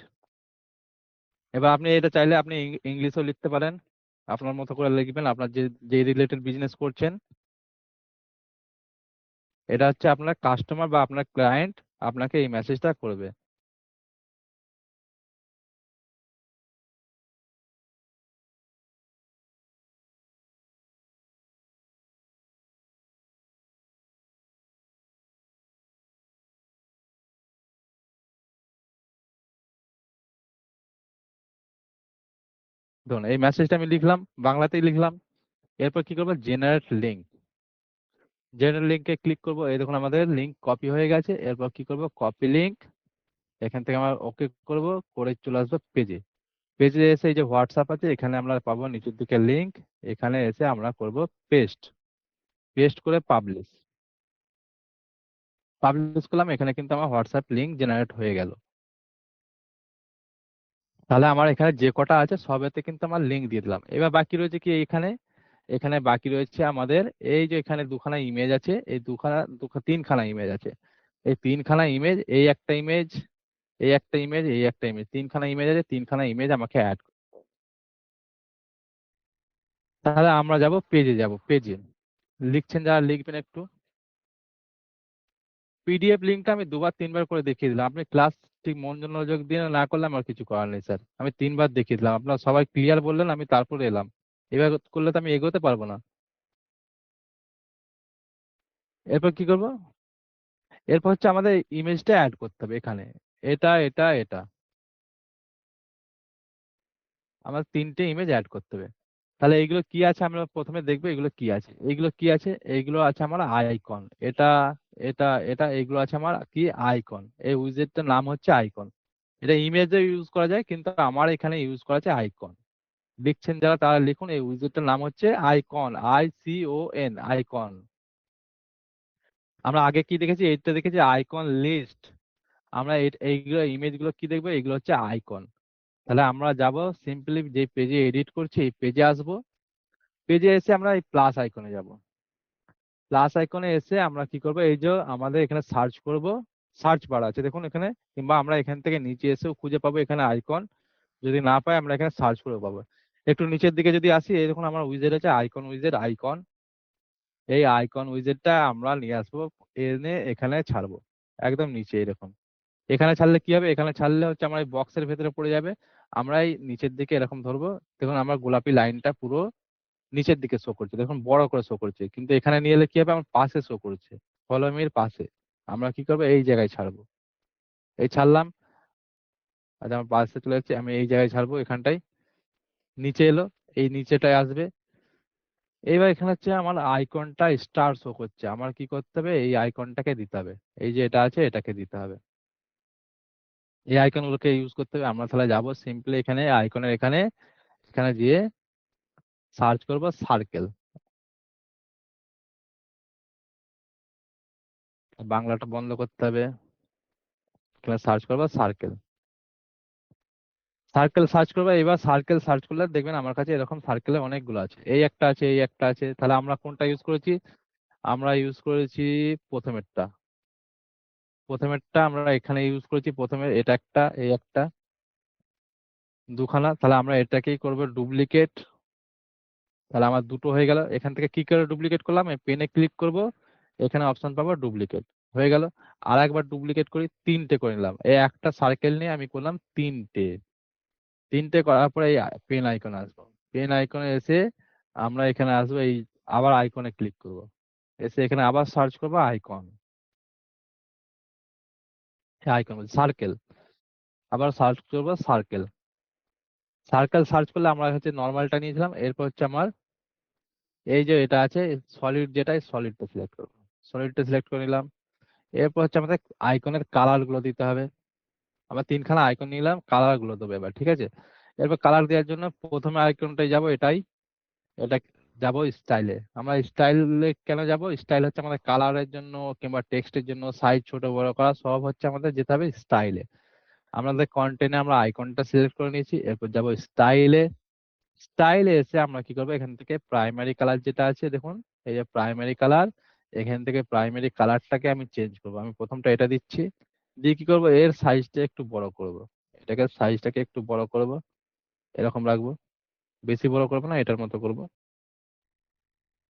এবার আপনি এটা চাইলে আপনি ইংলিশও লিখতে পারেন, আপনার মতো করে লিখবেন, আপনার যে যে রিলেটেড বিজনেস করছেন। এটা হচ্ছে আপনার কাস্টমার বা আপনার ক্লায়েন্ট আপনাকে এই মেসেজটা করবে। ধরুন এই মেসেজটা আমি লিখলাম, বাংলাতেই লিখলাম। এরপর কি করবো, জেনারেট লিঙ্ক। জেনারেট লিঙ্কে ক্লিক করবো, এই দেখুন আমাদের লিঙ্ক কপি হয়ে গেছে। এরপর কি করবো, কপি লিঙ্ক, এখান থেকে আমরা ওকে করব, করে চলে আসবো পেজে। পেজে এসে এই যে হোয়াটসঅ্যাপ আছে, এখানে আমরা পাবো নিচের দিকে লিঙ্ক, এখানে এসে আমরা করব পেস্ট। পেস্ট করে পাবলিশ। পাবলিশ করলাম, এখানে কিন্তু আমার হোয়াটসঅ্যাপ লিঙ্ক জেনারেট হয়ে গেল। তাহলে আমার এখানে যে কটা আছে সবেতে কিন্তু আমার লিঙ্ক দিয়ে দিলাম। এবার বাকি রয়েছে কি এখানে, এখানে বাকি রয়েছে আমাদের এই যে এখানে দুখানা ইমেজ আছে, এই তিনখানা ইমেজ আছে। এই তিনখানা ইমেজ, এই একটা ইমেজ, এই একটা ইমেজ, এই একটা ইমেজ, তিনখানা ইমেজ আছে, তিনখানা ইমেজ আমাকে অ্যাড। তাহলে আমরা যাব পেজে, যাব পেজে। লিখছেন যারা লিখবেন একটু। পিডিএফ লিঙ্কটা আমি দুবার তিনবার করে দেখিয়ে দিলাম, আপনি ক্লাস ঠিক মনোযোগ দিয়ে না করলে আমার কিছু করার নেই স্যার। আমি তিনবার দেখিয়ে দিলাম, আপনারা সবাই ক্লিয়ার বললেন, আমি তারপরে এলাম। এবার করলে তো আমি এগোতে পারবো না। এরপর কি করব, এরপর হচ্ছে আমাদের ইমেজটা অ্যাড করতে হবে এখানে। এটা এটা এটা আমার তিনটে ইমেজ অ্যাড করতে হবে। তাহলে এইগুলো কি আছে আমরা প্রথমে দেখবো, এগুলো কি আছে। এইগুলো কি আছে, এইগুলো আছে আমার আইকন। এটা এটা এটা এইগুলো আছে আমার কি আইকন। এই উইজেটটার নাম হচ্ছে আইকন। এটা ইমেজে ইউজ করা যায়, কিন্তু আমার এখানে ইউজ করা আছে আইকন। লিখছেন যারা তারা লিখুন, এই উইজেটটার নাম হচ্ছে আইকন, ICON, আইকন। আমরা আগে কি দেখেছি, এইটা দেখেছি আইকন লিস্ট। আমরা এইগুলো ইমেজগুলো কি দেখবো, এগুলো হচ্ছে আইকন। তাহলে আমরা যাব সিম্পলি যে পেজে এডিট করছি এই পেজে আসব। পেজে এসে আমরা এই প্লাস আইকনে যাব। প্লাস আইকনে এসে আমরা কি করব, এই যে আমাদের এখানে সার্চ করব, সার্চ বার আছে দেখুন এখানে, কিংবা আমরা এখান থেকে নিচে এসেও খুঁজে পাবো এখানে আইকন। যদি না পাই আমরা এখানে সার্চ করে পাবো। একটু নিচের দিকে যদি আসি, এই দেখুন আমার উইজেট আছে আইকন উইজেট আইকন। এই আইকন উইজেটটা আমরা নিয়ে আসবো, এনে এখানে ছাড়বো একদম নিচে এরকম। এখানে ছাড়লে কি হবে, এখানে ছাড়লে হচ্ছে আমার এই বক্সের ভেতরে পড়ে যাবে। আমরা এই নিচের দিকে এরকম ধরবো, দেখুন আমার গোলাপি লাইনটা পুরো নিচের দিকে শো করছে, দেখুন বড় করে শো করছে। কিন্তু এখানে নিয়ে এলে কি হবে, আমার পাশে শো করছে, কলমের পাশে। আমরা কি করবো, এই জায়গায় ছাড়বো। এই ছাড়লাম, আচ্ছা আমার পাশে চলে যাচ্ছে, আমি এই জায়গায় ছাড়বো এখানটাই। নিচে এলো, এই নিচেটায় আসবে। এইবার এখানে হচ্ছে আমার আইকনটা স্টার শো করছে, আমার কি করতে হবে, এই আইকনটাকে দিতে হবে। এই যে এটা আছে এটাকে দিতে হবে, এই আইকন গুলোকে ইউজ করতে হবে। আমরা তাহলে যাবো সিম্পলি এখানে আইকনের এখানে, এখানে গিয়ে সার্চ করবো সার্কেল। বাংলাটা বন্ধ করতে হবে, এখানে সার্চ করবো সার্কেল। সার্কেল সার্চ করবো, এবার সার্কেল সার্চ করলে দেখবেন আমার কাছে এরকম সার্কেলের অনেকগুলো আছে, এই একটা আছে, এই একটা আছে। তাহলে আমরা কোনটা ইউজ করেছি, আমরা ইউজ করেছি প্রথমেরটা। প্রথমেরটা আমরা এখানে ইউজ করেছি, প্রথমে এটা একটা, এই একটা, দুখানা। তাহলে আমরা এটাকেই করবো ডুপ্লিকেট। তাহলে আমার দুটো হয়ে গেল। এখান থেকে কি করে ডুপ্লিকেট করলাম, পেনে ক্লিক করব, এখানে অপশন পাবো ডুপ্লিকেট, হয়ে গেল। আর একবার ডুপ্লিকেট করি, তিনটে করে নিলাম। এই একটা সার্কেল নিয়ে আমি করলাম তিনটে। তিনটে করার পরে এই পেন আইকনে আসবো। পেন আইকনে এসে আমরা এখানে আসবো, এই আবার আইকনে ক্লিক করব, এসে এখানে আবার সার্চ করবো আইকন। আইকন সার্কেল, আবার সার্চ করবো সার্কেল। সার্কেল সার্চ করলে আমরা হচ্ছে নর্মালটা নিয়েছিলাম। এরপর হচ্ছে আমার এই যে এটা আছে সলিড, যেটা সলিডটা সিলেক্ট করবো। সলিডটা সিলেক্ট করে নিলাম। এরপর হচ্ছে আমাদের আইকনের কালার গুলো দিতে হবে। আমরা তিনখানা আইকন নিলাম, কালার গুলো দেবো এবার, ঠিক আছে। এরপর কালার দেওয়ার জন্য প্রথমে আইকনটাই যাব, এটা যাব স্টাইলে। আমরা স্টাইলে কেন যাব? স্টাইল হচ্ছে আমাদের কালারের জন্য কিংবা টেক্সটের জন্য সাইজ ছোট বড় করা সব হচ্ছে আমাদের যেতে হবে স্টাইলে। আমাদের কন্টেন্টে আমরা আইকনটা সিলেক্ট করে নিয়েছি, এরপর যাব স্টাইলে। স্টাইলে এসে আমরা কি করবো, এখান থেকে প্রাইমারি কালার যেটা আছে দেখুন, এই যে প্রাইমারি কালার, এখান থেকে প্রাইমারি কালারটাকে আমি চেঞ্জ করবো। আমি প্রথমটা এটা দিচ্ছি, দিয়ে কি করবো, এর সাইজটা একটু বড় করব। সাইজটাকে একটু বড় করব, এরকম রাখবো। বেশি বড় করবো না, এটার মতো করব,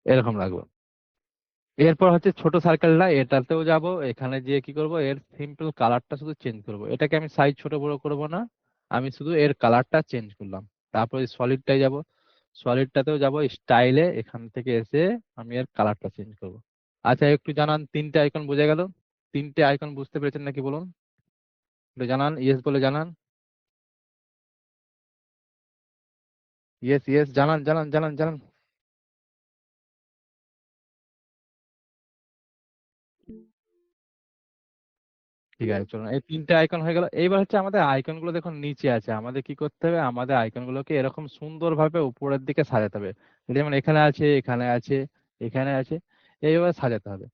এরকম রাখবো। এরপর হচ্ছে ছোট সার্কেলটা, এটাতেও যাব, এখানে গিয়ে কি করব, এর সিম্পল কালারটা শুধু চেঞ্জ করব। এটাকে আমি সাইজ ছোট বড় করব না, আমি শুধু এর কালারটা চেঞ্জ করলাম। তারপরে সলিডটাই যাব, সলিডটাতেও যাব স্টাইলে, এখান থেকে এসে আমি এর কালারটা চেঞ্জ করব। আচ্ছা একটু জানান, তিনটে আইকন বোঝা গেল? তিনটে আইকন বুঝতে পেরেছেন নাকি বলুন? একটু জানান, ইয়েস বলে জানান। ইয়েস ইয়েস, জানান জানান জানান জানান। ঠিক আছে চলুন, এই তিনটে আইকন হয়ে গেল। এইবার হচ্ছে আমাদের আইকন গুলো দেখুন নিচে আছে, আমাদের কি করতে হবে, আমাদের আইকন গুলোকে এরকম সুন্দরভাবে উপরের দিকে সাজাতে হবে। যেমন এখানে আছে, এখানে আছে, এখানে আছে, এইভাবে সাজাতে হবে।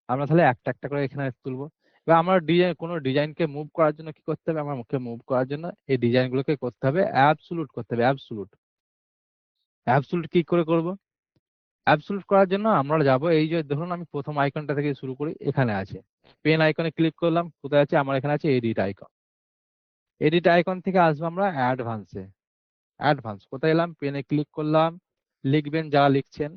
আমরা তাহলে একটা একটা করে এখানে তুলবো। এবার আমরা ডিজাইন, কোনো ডিজাইনকে মুভ করার জন্য কি করতে হবে, আমার মুখে মুভ করার জন্য এই ডিজাইন গুলোকে করতে হবে অ্যাবসুলুট করতে হবে, অ্যাবসুলুট। অ্যাবসুলুট কি করে করব? অ্যাবসুলুট করার জন্য আমরা যাব, এই যে ধরুন আমি প্রথম আইকনটা থেকে শুরু করি, এখানে আছে পেন আইকনে ক্লিক করলাম, কোথায় আছে আমার, এখানে আছে এডিট আইকন। এডিট আইকন থেকে আসবো আমরা অ্যাডভান্সে। অ্যাডভান্স কোথায় এলাম, পেনে ক্লিক করলাম, লিখবেন যারা লিখছেন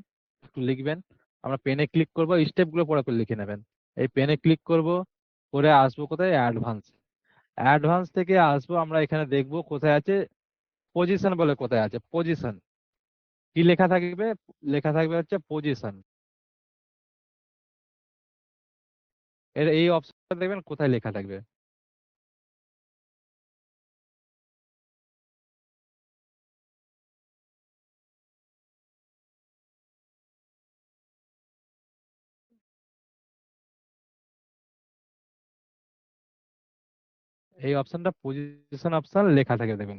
একটু লিখবেন। আমরা পেনে ক্লিক করব, স্টেপগুলো পরে করে লিখে নেবেন। এই পেনে ক্লিক করব, করে আসবো কোথায়, অ্যাডভান্স। অ্যাডভান্স থেকে আসবো, আমরা এখানে দেখবো কোথায় আছে পজিশন বলে, কোথায় আছে পজিশন, কি লেখা থাকবে, লেখা থাকবে হচ্ছে পজিশন। এর এই অপশনটা দেখবেন কোথায় লেখা থাকবে। এই অপশনটা পজিশন অপশন লেখা থাকে দেখুন,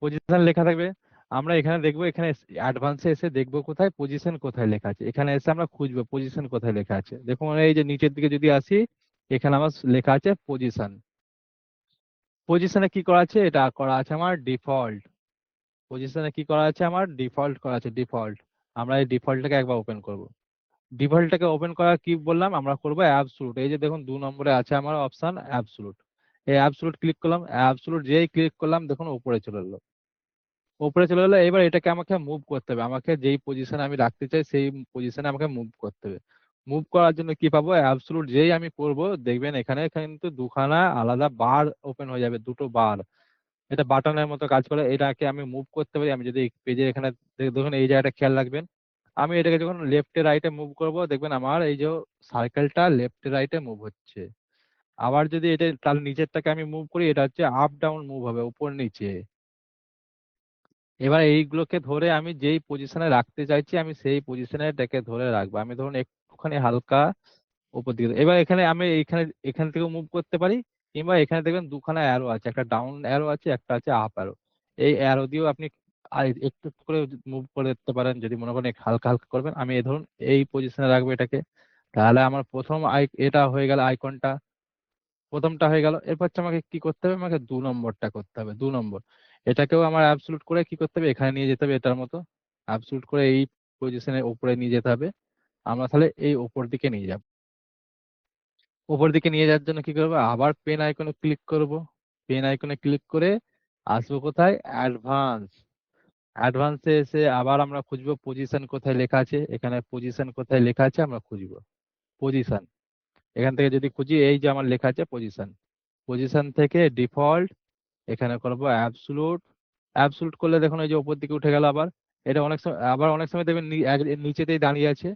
পজিশন লেখা থাকবে। আমরা এখানে দেখবো, এখানে অ্যাডভান্সে এসে দেখবো কোথায় পজিশন কোথায় লেখা আছে, এখানে এসে আমরা খুঁজবো পজিশন কোথায় লেখা আছে। দেখুন এই যে নিচের দিকে যদি আসি, এখানে আমার লেখা আছে পজিশন। পজিশনে কি করা আছে, এটা করা আছে আমার ডিফল্ট। পজিশনে কি করা আছে, আমার ডিফল্ট করা আছে, ডিফল্ট। আমরা এই ডিফল্টটাকে একবার ওপেন করব। ডিফল্টটাকে ওপেন করা কি বললাম, আমরা করব অ্যাবসলুট। এই যে দেখুন 2 নম্বরে আছে আমার অপশন অ্যাবসলুট। এই অ্যাবসলুট ক্লিক করলাম, অ্যাবসলুট যেই ক্লিক করলাম দেখুন উপরে চলে এলো। উপরে চলে এলো, এবার এটাকে আমাকে মুভ করতে হবে, আমাকে যেই পজিশনে আমি রাখতে চাই সেই পজিশনে আমাকে মুভ করতে হবে। মুভ করার জন্য কি পাবো, অ্যাবসলুট যেই আমি করব দেখবেন এখানে কিন্তু দুখানা আলাদা বার ওপেন হয়ে যাবে, দুটো বার। এটা বাটনের মতো কাজ করে, এটাকে আমি মুভ করতে পারি। আমি যদি পেজের এখানে দেখুন এই জায়গাটা খেয়াল রাখবেন, আমি এটাকে যখন লেফটে রাইটে মুভ করব দেখবেন আমার এই যে সার্কেলটা লেফটে রাইটে মুভ হচ্ছে। আবার যদি এটা তার নিচেরটাকে আমি মুভ করি, এটা হচ্ছে আপ ডাউন মুভ হবে, উপর নিচে। এবার এইগুলোকে ধরে আমি যেই পজিশনে রাখতে চাইছি আমি সেই পজিশনে এটাকে ধরে রাখবো। আমি ধরুন একটুখানি হালকা উপর দিকে, এবার এখানে আমি এইখানে এখান থেকেও মুভ করতে পারি, কিংবা এখানে দেখবেন দুখানা অ্যারো আছে, একটা ডাউন অ্যারো আছে, একটা আছে আপ অ্যারো। এই অ্যারো দিয়েও আপনি একটু একটু করে মুভ করে দিতে পারেন, যদি মনে করেন হালকা হালকা করবেন। আমি এই ধরুন এই পজিশনে রাখবো এটাকে, তাহলে আমার প্রথম এটা হয়ে গেল আইকনটা, প্রথমটা হয়ে গেল। এরপর হচ্ছে আমাকে কি করতে হবে, আমাকে 2 নম্বরটা করতে হবে, 2 নম্বর। এটাকেও আমার অ্যাবসলুট করে কি করতে হবে, এখানে নিয়ে যেতে হবে, এটার মতো অ্যাবসলুট করে এই পজিশনের উপরে নিয়ে যেতে হবে। আমরা তাহলে এই উপর দিকে নিয়ে যাব। উপর দিকে নিয়ে যাওয়ার জন্য কি করবো, আবার পেন আইকনে ক্লিক করব। পেন আইকনে ক্লিক করে আসবো কোথায়, অ্যাডভান্স। অ্যাডভান্সে এসে আবার আমরা খুঁজবো পজিশন কোথায় লেখা আছে, এখানে পজিশন কোথায় লেখা আছে আমরা খুঁজবো পজিশন। এখান থেকে যদি খুঁজি, এই যে আমার লেখা আছে পজিশন, পজিশন থেকে ডিফল্ট এখানে করবো অ্যাবসলুট। অ্যাবসলুট করলে দেখুন এই যে উপর দিকে উঠে গেল আবার। এটা অনেক সময়, আবার অনেক সময় দেখবেন নিচেতেই দাঁড়িয়ে আছে।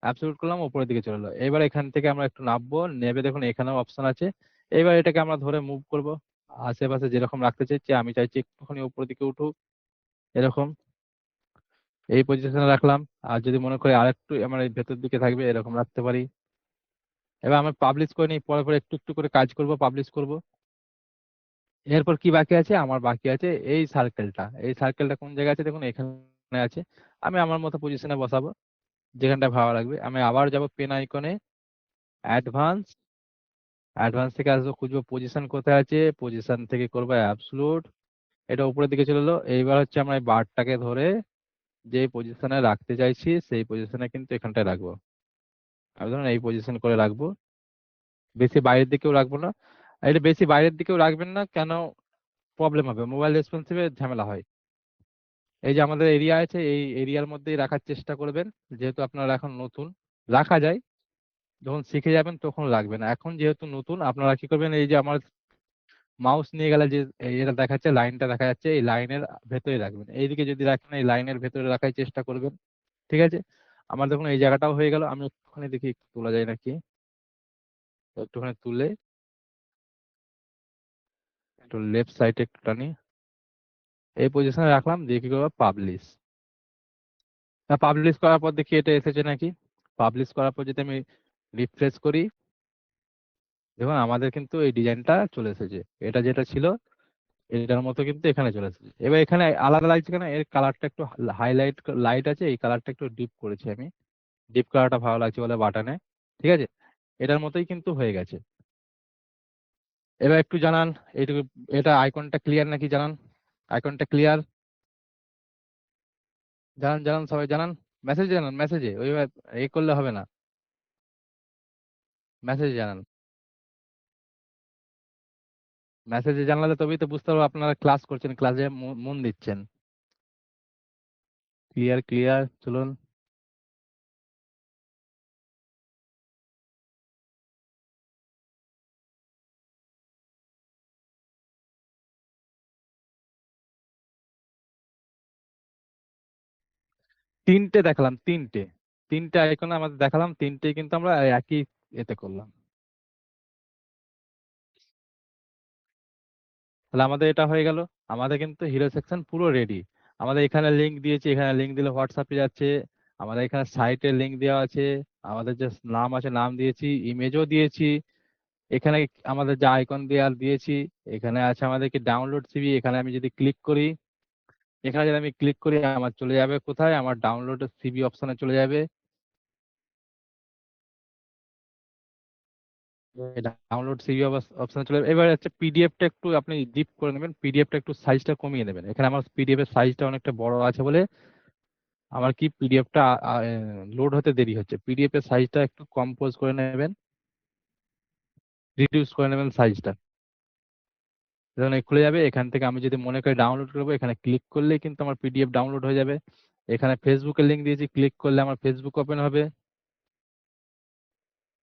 অ্যাবসলুট করলাম, উপরের দিকে চলে এলো। এবার এখান থেকে আমরা একটু নামবো, নেবে দেখুন এখানেও অপশন আছে। এবার এটাকে আমরা ধরে মুভ করব, আশেপাশে যেরকম রাখতে চাইছি, আমি চাইছি একটুখানি উপরের দিকে উঠুক, এরকম এই পজিশনে রাখলাম। আর যদি মনে করি আরেকটু আমার এই ভেতর দিকে থাকবে, এরকম রাখতে পারি। এবার আমি পাবলিশ করে নিই, পরে পরে একটু একটু করে কাজ করব, পাবলিশ করব। এরপর কি বাকি আছে? আমার বাকি আছে এই সার্কেলটা। এই সার্কেলটা কোন জায়গায় আছে দেখুন, এখানে আছে। আমি আমার মতো পজিশনে বসাবো, যেখানটা ভালো লাগবে। আমি আবার যাব পেন আইকনে, অ্যাডভান্স। অ্যাডভান্স থেকে আসবো, খুঁজবো পজিশন কোথায় আছে, পজিশন থেকে করবো অ্যাবসলুট। এটা উপরের দিকে চলে এলো। এইবার হচ্ছে আমরা এই বারটাকে ধরে যে পজিশনে রাখতে চাইছি সেই পজিশনে কিন্তু এখানটায় রাখবো। আমি ধরুন এই পজিশন করে রাখবো, বেশি বাইরের দিকেও রাখবো না। আর এটা বেশি বাইরের দিকেও রাখবেন না, কেন প্রবলেম হবে, মোবাইল রেসপন্সিভে ঝামেলা হয়। এই যে আমাদের এরিয়া আছে, এই এরিয়ার মধ্যেই রাখার চেষ্টা করবেন, যেহেতু আপনারা এখন নতুন। রাখা যায়, যখন শিখে যাবেন তখন রাখবেন। এখন যেহেতু নতুন, আপনারা কি করবেন, এই যে আমার মাউস নিয়ে গেলে যে এটা দেখাচ্ছে, লাইনটা দেখা যাচ্ছে, এই লাইনের ভেতরে রাখবেন। এইদিকে যদি রাখেন, এই লাইনের ভেতরে রাখার চেষ্টা করবেন। ঠিক আছে, আমার দেখুন এই জায়গাটাও হয়ে গেল। আমি একটুখানি দেখি একটু তোলা যায় নাকি, একটুখানি তুলে একটু লেফট সাইডে একটু টানি, এই পজিশনে রাখলাম, দিয়ে কি করবো, পাবলিশ। পাবলিশ করার পর দেখি এটা এসেছে নাকি। পাবলিশ করার পর যদি আমি রিফ্রেশ করি, দেখুন আমাদের কিন্তু এই ডিজাইনটা চলে এসেছে। এটা যেটা ছিল এটার মতো কিন্তু এখানে চলে এসেছে। এবার এখানে আলাদা লাগছে কেন, এর কালারটা একটু হাইলাইট, লাইট আছে, এই কালারটা একটু ডিপ করেছি আমি। ডিপ কালারটা ভালো লাগছে বলে বাটনে। ঠিক আছে, এটার মতোই কিন্তু হয়ে গেছে। এবার একটু জানান এইটুকু, এটা আইকনটা ক্লিয়ার নাকি জানান। আইকনটা ক্লিয়ার? জানান জানান, সবাই জানান। মেসেজে জানান, মেসেজে, ওই করলে হবে না, মেসেজে জানান। মেসেজে জানালে তবেই তো বুঝতে পারবো আপনারা ক্লাস করছেন, ক্লাসে মন দিচ্ছেন। ক্লিয়ার ক্লিয়ার, চলুন। তিনটে দেখালাম, তিনটে, তিনটে আইকন আমাদের দেখালাম, তিনটে কিন্তু আমরা একই এতে করলাম। তাহলে আমাদের এটা হয়ে গেল। আমাদের কিন্তু হিরো সেকশন পুরো রেডি। আমাদের এখানে লিংক দিয়েছি, এখানে লিংক দিলে হোয়াটসঅ্যাপে যাচ্ছে। আমাদের এখানে সাইটের লিংক দেওয়া আছে। আমাদের যে নাম আছে নাম দিয়েছি, ইমেজও দিয়েছি। এখানে আমাদের যে আইকন দেওয়ার দিয়েছি, এখানে আছে আমাদের কি ডাউনলোড সিভি। এখানে আমি যদি ক্লিক করি, এখানে যদি আমি ক্লিক করি, আমার চলে যাবে কোথায়, আমার ডাউনলোড সিভি অপশনে চলে যাবে। ডাউনলোড সিভি অপশনে চলে যাবে। এবার হচ্ছে পিডিএফটা একটু আপনি জিপ করে নেবেন, পিডিএফটা একটু সাইজটা কমিয়ে নেবেন। এখানে আমার পিডিএফ এর সাইজটা অনেকটা বড় আছে বলে আমার কি পিডিএফটা লোড হতে দেরি হচ্ছে। পিডিএফ এর সাইজটা একটু কম্পোজ করে নেবেন, রিডিউস করে নেবেন সাইজটা। যখন এই খুলে যাবে, এখান থেকে আমি যদি মনে করি ডাউনলোড করবো, এখানে ক্লিক করলেই কিন্তু আমার পিডিএফ ডাউনলোড হয়ে যাবে। এখানে ফেসবুকের লিঙ্ক দিয়েছি, ক্লিক করলে আমার ফেসবুক ওপেন হবে।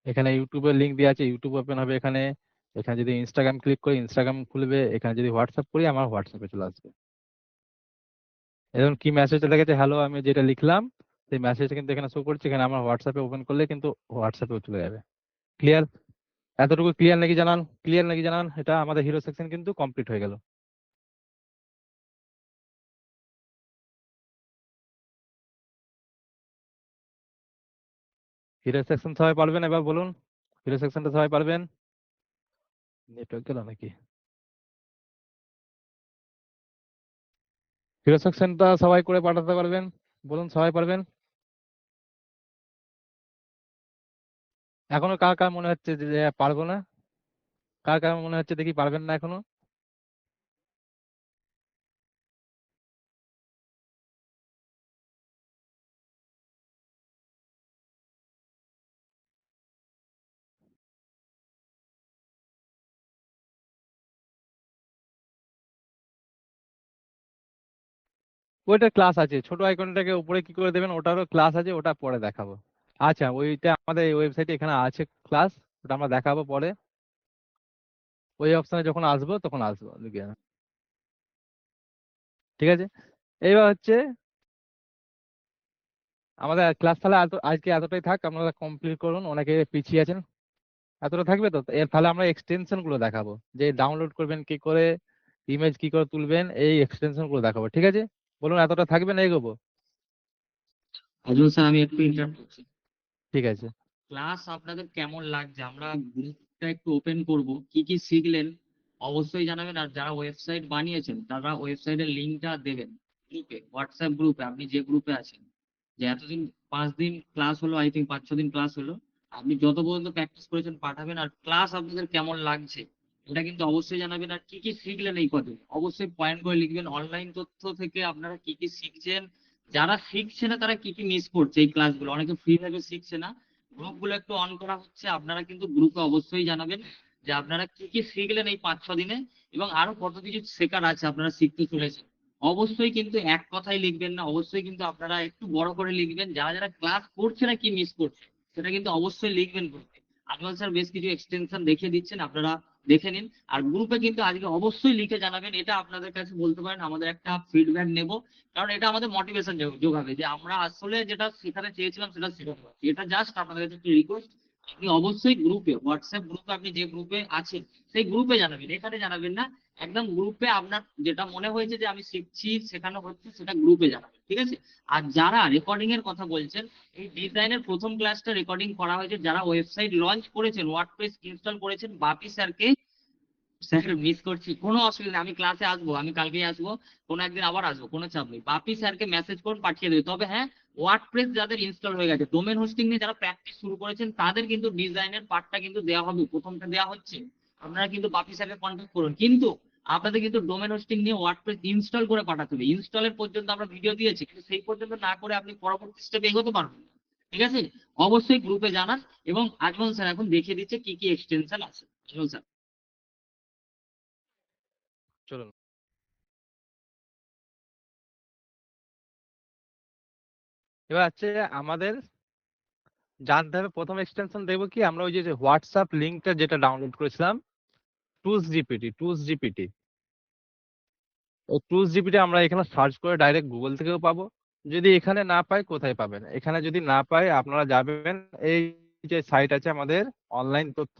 এখানে ইউটিউবের লিঙ্ক দেওয়া আছে, ইউটিউব ওপেন হবে এখানে। এখানে যদি ইনস্টাগ্রাম ক্লিক করি, ইনস্টাগ্রাম খুলবে। এখানে যদি হোয়াটসঅ্যাপ করি, আমার হোয়াটসঅ্যাপে চলে আসবে। এখন কি মেসেজটা দেখেছে, হ্যালো, আমি যেটা লিখলাম সেই মেসেজটা কিন্তু এখানে শো করছে। এখানে আমার হোয়াটসঅ্যাপে ওপেন করলে কিন্তু হোয়াটসঅ্যাপেও চলে যাবে। ক্লিয়ার? এতটুকু ক্লিয়ার নাকি জানান, ক্লিয়ার নাকি জানান। এটা আমাদের হিরো সেকশন কিন্তু কমপ্লিট হয়ে গেল। হিরো সেকশন সবাই পারবেন? এবার বলুন, হিরো সেকশনটা সবাই পারবেন? নেটওয়ার্ক গেল নাকি? হিরো সেকশনটা সবাই করে পাঠাতে পারবেন? বলুন, সবাই পারবেন? এখনো কার কার মনে হচ্ছে যে পারবো না? কার কার মনে হচ্ছে দেখি পারবেন না এখনো? ওইটা ক্লাস আছে, ছোট আইকনটাকে উপরে কি করে দেবেন, ওটারও ক্লাস আছে, ওটা পরে দেখাবো। আচ্ছা, ওইটা আমাদের এই ওয়েবসাইটে এখানে আছে ক্লাস, ওটা আমরা দেখাবো পরে। ওই অপশনে যখন আসবো তখন আসবো লিখে। ঠিক আছে, এইবার হচ্ছে আমাদের ক্লাস তাহলে আজকে এতটাই থাক, আপনারা কমপ্লিট করুন, অনেকে পিছিয়ে আছেন। এতটা থাকবে তো। এর তাহলে আমরা এক্সটেনশন গুলো দেখাবো, যে ডাউনলোড করবেন কি করে, ইমেজ কি করে তুলবেন, এই এক্সটেনশন গুলো দেখাবো। ঠিক আছে, বলুন এতটা থাকবে না এগোবো? আজল স্যার, আমি একটু ইন্টারাপ্ট করছি। ঠিক আছে। ক্লাস আপনাদের কেমন লাগছে। আমরা গ্রুপটা একটু ওপেন করব, কি কি শিখলেন অবশ্যই জানাবেন। আর যারা ওয়েবসাইট বানিয়েছেন তারা ওয়েবসাইটের লিঙ্কটা দেবেন গ্রুপে, হোয়াটসঅ্যাপ গ্রুপে, আপনি যে গ্রুপে আছেন। যে এতদিন 5 দিন ক্লাস হলো, আই থিঙ্ক 5-6 দিন ক্লাস হলো, আপনি যত পর্যন্ত প্র্যাকটিস করেছেন পাঠাবেন। আর ক্লাস আপনাদের কেমন লাগছে এটা কিন্তু অবশ্যই জানাবেন। আর কি কি শিখলেন এই কদিন অবশ্যই পয়েন্ট করে লিখবেন। অনলাইন তথ্য থেকে আপনারা কি কি শিখছেন, যারা শিখছে না তারা কি কি মিস করছে এই ক্লাসগুলো, অনেকে ফ্রি ভাবে শিখছে না। গ্রুপ গুলো একটু অন করা হচ্ছে, আপনারা কিন্তু গ্রুপে অবশ্যই জানাবেন যে আপনারা কি কি শিখলেন এই 5-6 দিনে, এবং আরো কত কিছু শেখার আছে আপনারা শিখতে চলেছেন। অবশ্যই কিন্তু এক কথাই লিখবেন না, অবশ্যই কিন্তু আপনারা একটু বড় করে লিখবেন। যারা যারা ক্লাস করছে না কি মিস করছে সেটা কিন্তু অবশ্যই লিখবেন গ্রুপে। আজমল স্যার বেশ কিছু এক্সটেনশন দেখিয়ে দিচ্ছেন, আপনারা দেখে নিন। আর গ্রুপে কিন্তু আজকে অবশ্যই লিখে জানাবেন, এটা আপনাদের কাছে বলতে পারেন আমাদের একটা ফিডব্যাক নেব। কারণ এটা আমাদের মোটিভেশন যোগাবে যে আমরা আসলে যেটা শেখাতে চেয়েছিলাম সেটা শেখাতে পারছি। এটা জাস্ট আপনাদের কাছে একটি রিকোয়েস্ট, আপনি অবশ্যই গ্রুপে, হোয়াটসঅ্যাপ গ্রুপে, আপনি যে গ্রুপে আছেন সেই গ্রুপে জানাবেন, এখানে জানাবেন না। একদম গ্রুপে আপনার যেটা মনে হয়েছে যে আমি শিখছি, শেখানো হচ্ছে, সেটা গ্রুপে জানাবেন, ঠিক আছে? আর যারা রেকর্ডিং এর কথা বলছেন, এই ডিজাইনের প্রথম ক্লাসটা রেকর্ডিং করা হয়েছে, যারা ওয়েবসাইট লঞ্চ করেছেন, ওয়ার্ডপ্রেস ইনস্টল করেছেন, বাপি স্যারকে, স্যার মিস করছি, কোনো অসুবিধা নেই, আমি ক্লাসে আসবো, আমি কালকেই আসবো, কোনো একদিন আবার আসবো, কোনো চাপ নেই। বাপি স্যারকে মেসেজ করুন, পাঠিয়ে দেবে। তবে হ্যাঁ, ওয়ার্ডপ্রেস যাদের ইনস্টল হয়ে গেছে, ডোমেন হোস্টিং নিয়ে যারা প্র্যাকটিস শুরু করেছেন, তাদের কিন্তু ডিজাইনের পার্টটা কিন্তু দেওয়া হবে, প্রথমটা দেওয়া হচ্ছে। আপনারা কিন্তু বাপি স্যারকে কন্ট্যাক্ট করুন, কিন্তু আপনাদের কিন্তু ডোমেন হোস্টিং নিয়ে ওয়ার্ডপ্রেস ইনস্টল করে পাঠাতে হবে। ইনস্টলের পর্যন্ত আমরা ভিডিও দিয়েছি, কিন্তু সেই পর্যন্ত না করে আপনি পরবর্তী স্টেপে এগোতে পারবেন না, ঠিক আছে? অবশ্যই গ্রুপে জানান। এবং আজমল স্যার এখন দেখিয়ে দিচ্ছে কি কি এক্সটেনশন আছে। আজমল স্যার। চলুন। এবার হচ্ছে আমাদের জানতে হবে, প্রথম এক্সটেনশন দেখবো কি, আমরা ওই যে হোয়াটসঅ্যাপ লিঙ্কটা যেটা ডাউনলোড করেছিলাম, টুস জিপিটি। ওই টুস জিপিটি আমরা এখানে সার্চ করে ডাইরেক্ট গুগল থেকেও পাবো। যদি এখানে না পাই, কোথায় পাবেন? এখানে যদি না পাই, আপনারা যাবেন এই যে সাইট আছে আমাদের অনলাইন তথ্য,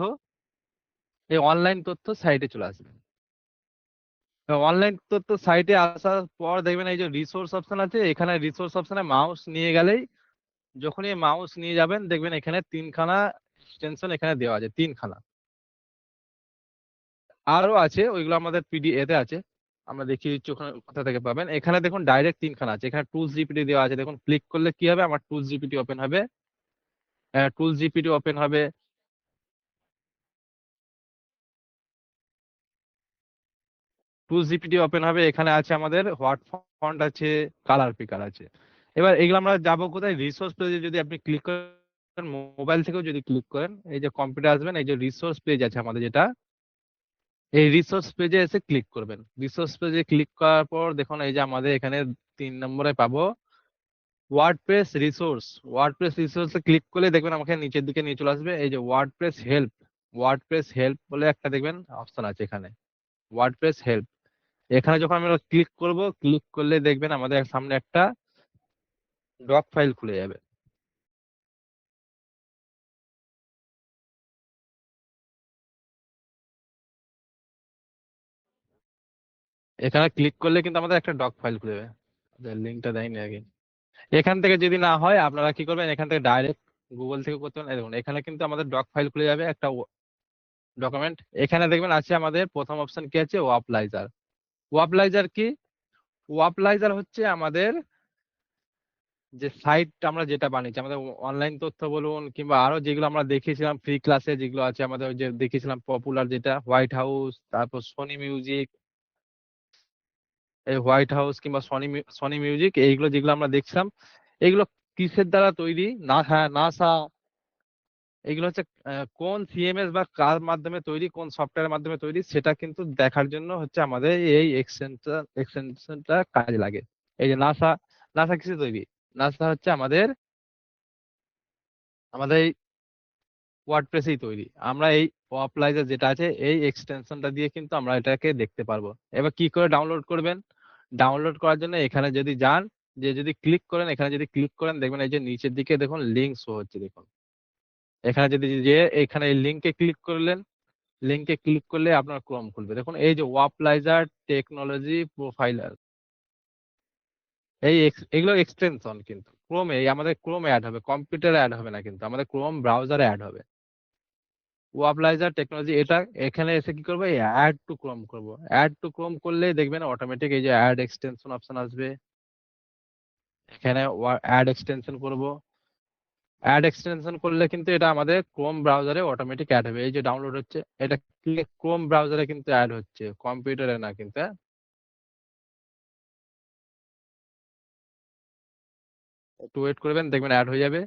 এই অনলাইন তথ্য সাইটে চলে আসবেন। অনলাইন তথ্য সাইটে আসার পর দেখবেন এই যে রিসোর্স অপশন আছে, এখানে রিসোর্স অপশনে মাউস নিয়ে গেলেই, যখনই মাউস নিয়ে যাবেন দেখবেন এখানে তিনখানা এক্সটেনশন এখানে দেওয়া আছে, তিনখানা। আরো আছে, ওইগুলো আমাদের পিডিএতে আছে, আমরা দেখিয়ে দিচ্ছি ওখানে কোথা থেকে পাবেন। এখানে দেখুন ডাইরেক্ট তিনখানা আছে, এখানে টুলস জিপিটি দেওয়া আছে, দেখুন ক্লিক করলে কি হবে, আমার টুলস জিপিটি ওপেন হবে। টুলস জিপিটি ওপেন হবে। টুলস জিপিটি ওপেন হবে, এখানে আছে আমাদের হোয়াট ফন্ট আছে, কালার পিকার আছে। এবার এগুলো আমরা যাবো কোথায়? রিসোর্স পেজে যদি আপনি ক্লিক করেন, মোবাইল থেকেও যদি ক্লিক করেন, এই যে কম্পিউটার আসবেন, এই যে রিসোর্স পেজ আছে আমাদের যেটা, এই রিসোর্স পেজে এসে ক্লিক করবেন। রিসোর্স পেজে ক্লিক করার পর দেখুন এই যে আমাদের এখানে 3 নম্বরে পাবো ওয়ার্ডপ্রেস রিসোর্স। ওয়ার্ডপ্রেস রিসোর্সে ক্লিক করলে দেখবেন আমাকে নিচের দিকে নিয়ে চলে আসবে, এই যে ওয়ার্ডপ্রেস হেল্প। ওয়ার্ডপ্রেস হেল্প বলে একটা দেখবেন অপশন আছে এখানে, ওয়ার্ডপ্রেস হেল্প। এখানে যখন আমরা ক্লিক করব, ক্লিক করলে দেখবেন আমাদের সামনে একটা ডক ফাইল খুলে যাবে। এখানে ক্লিক করলে কিন্তু আমাদের একটা ডক ফাইল খুলে যাবে। লিঙ্কটা দেয়নি আগে। এখান থেকে যদি না হয়, আপনারা কি করবেন, এখান থেকে ডাইরেক্ট গুগল থেকে করতে পারেন। এই দেখুন এখানে কিন্তু আমাদের ডক ফাইল খুলে যাবে, একটা ডকুমেন্ট। এখানে দেখবেন আছে আমাদের প্রথম অপশন কি আছে, ওয়াপলাইজার। ওয়াপলাইজার কি? ওয়াপলাইজার হচ্ছে আমাদের যে সাইট আমরা যেটা বানিয়েছি, আমাদের অনলাইন তথ্য বলুন কিংবা আরো যেগুলো আমরা দেখিয়েছিলাম ফ্রি ক্লাসে, যেগুলো আছে আমাদের, ওই যে দেখিয়েছিলাম পপুলার যেটা হোয়াইট হাউস, তারপর সোনি মিউজিক, এই হোয়াইট হাউস কিংবা সনি মিউজিক, এইগুলো যেগুলো আমরা দেখছিলাম, এগুলো কিসের দ্বারা তৈরি? না, হ্যাঁ, নাসা। এগুলো হচ্ছে কোন সিএমএস বা কার মাধ্যমে তৈরি, কোন সফটওয়্যারের মাধ্যমে তৈরি, সেটা কিন্তু দেখার জন্য হচ্ছে আমাদের এই এক্সটেনশনটা কাজে লাগে। এই যে নাসা, নাসা কিসে তৈরি? নাসা হচ্ছে আমাদের আমাদের এই ওয়ার্ডপ্রেসেই তৈরি। আমরা এই অপলাইজার যেটা আছে, এই এক্সটেনশনটা দিয়ে কিন্তু আমরা এটাকে দেখতে পারবো। এবার কি করে ডাউনলোড করবেন? ডাউনলোড করার জন্য এখানে যদি যান, যে যদি ক্লিক করেন, এখানে যদি ক্লিক করেন দেখবেন এই যে নিচের দিকে দেখুন লিঙ্ক শো হচ্ছে, দেখুন এখানে যদি যে এখানে এই লিঙ্কে ক্লিক করলেন, লিঙ্কে ক্লিক করলে আপনার ক্রোম খুলবে, দেখুন এই যে ওয়াপলাইজার টেকনোলজি প্রোফাইলার, এগুলো এক্সটেনশন কিন্তু। ক্রোমে, আমাদের ক্রোমে অ্যাড হবে, কম্পিউটারে অ্যাড হবে না, কিন্তু আমাদের ক্রোম ব্রাউজারে অ্যাড হবে। ওয়াবলাইজার টেকনোলজি এটা, এখানে এসে কি করবো, অ্যাড টু ক্রোম করবো। অ্যাড টু ক্রোম করলেই দেখবেন অটোমেটিক এই যে অ্যাড এক্সটেনশন অপশন আসবে, এখানে অ্যাড এক্সটেনশন করব। অ্যাড এক্সটেনশন করলে কিন্তু এটা আমাদের ক্রোম ব্রাউজারে অটোমেটিক অ্যাড হবে। এই যে ডাউনলোড হচ্ছে, এটা ক্রোম ব্রাউজারে কিন্তু অ্যাড হচ্ছে, কম্পিউটারে না কিন্তু, হ্যাঁ? একটু ওয়েট করবেন, দেখবেন অ্যাড হয়ে যাবে।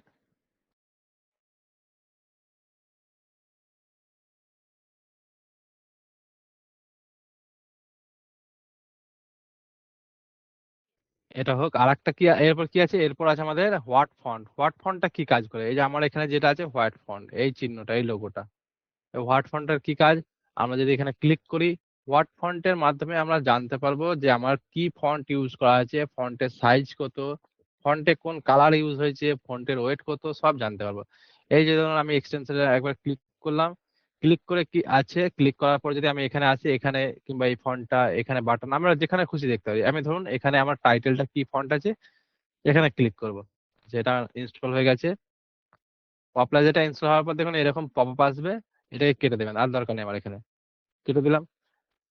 এটা হোক। আর একটা কি, এরপর কি আছে, এরপর আছে আমাদের হোয়াট ফন্ট। হোয়াট ফন্টটা কি কাজ করে, এই যে আমার এখানে যেটা আছে হোয়াইট ফন্ট, এই চিহ্নটা, এই লোগোটা, হোয়াট ফন্টের কি কাজ, আমরা যদি এখানে ক্লিক করি, হোয়াট ফন্টের মাধ্যমে আমরা জানতে পারবো যে আমার কি ফন্ট ইউজ করা আছে, ফন্টের সাইজ কত, ফন্টে কোন কালার ইউজ হয়েছে, ফন্টের ওয়েট কত, সব জানতে পারবো। এই যে ধরুন আমি এক্সটেনশনে একবার ক্লিক করলাম, ক্লিক করে কি আছে, ক্লিক করার পর যদি আমি এখানে আসি, এখানে কিংবা এই ফন্টটা, এখানে বাটন, আমরা যেখানে খুশি দেখতে পারি। আমি ধরুন এখানে আমার টাইটেলটা কি ফন্ট আছে, এখানে ক্লিক করব, যেটা ইনস্টল হয়ে গেছে। পপলা যেটা ইনস্টল হওয়ার পর দেখুন এরকম পপ আপ আসবে, এটাকে কেটে দেবেন, আর দরকার নেই আমার, এখানে কেটে দিলাম।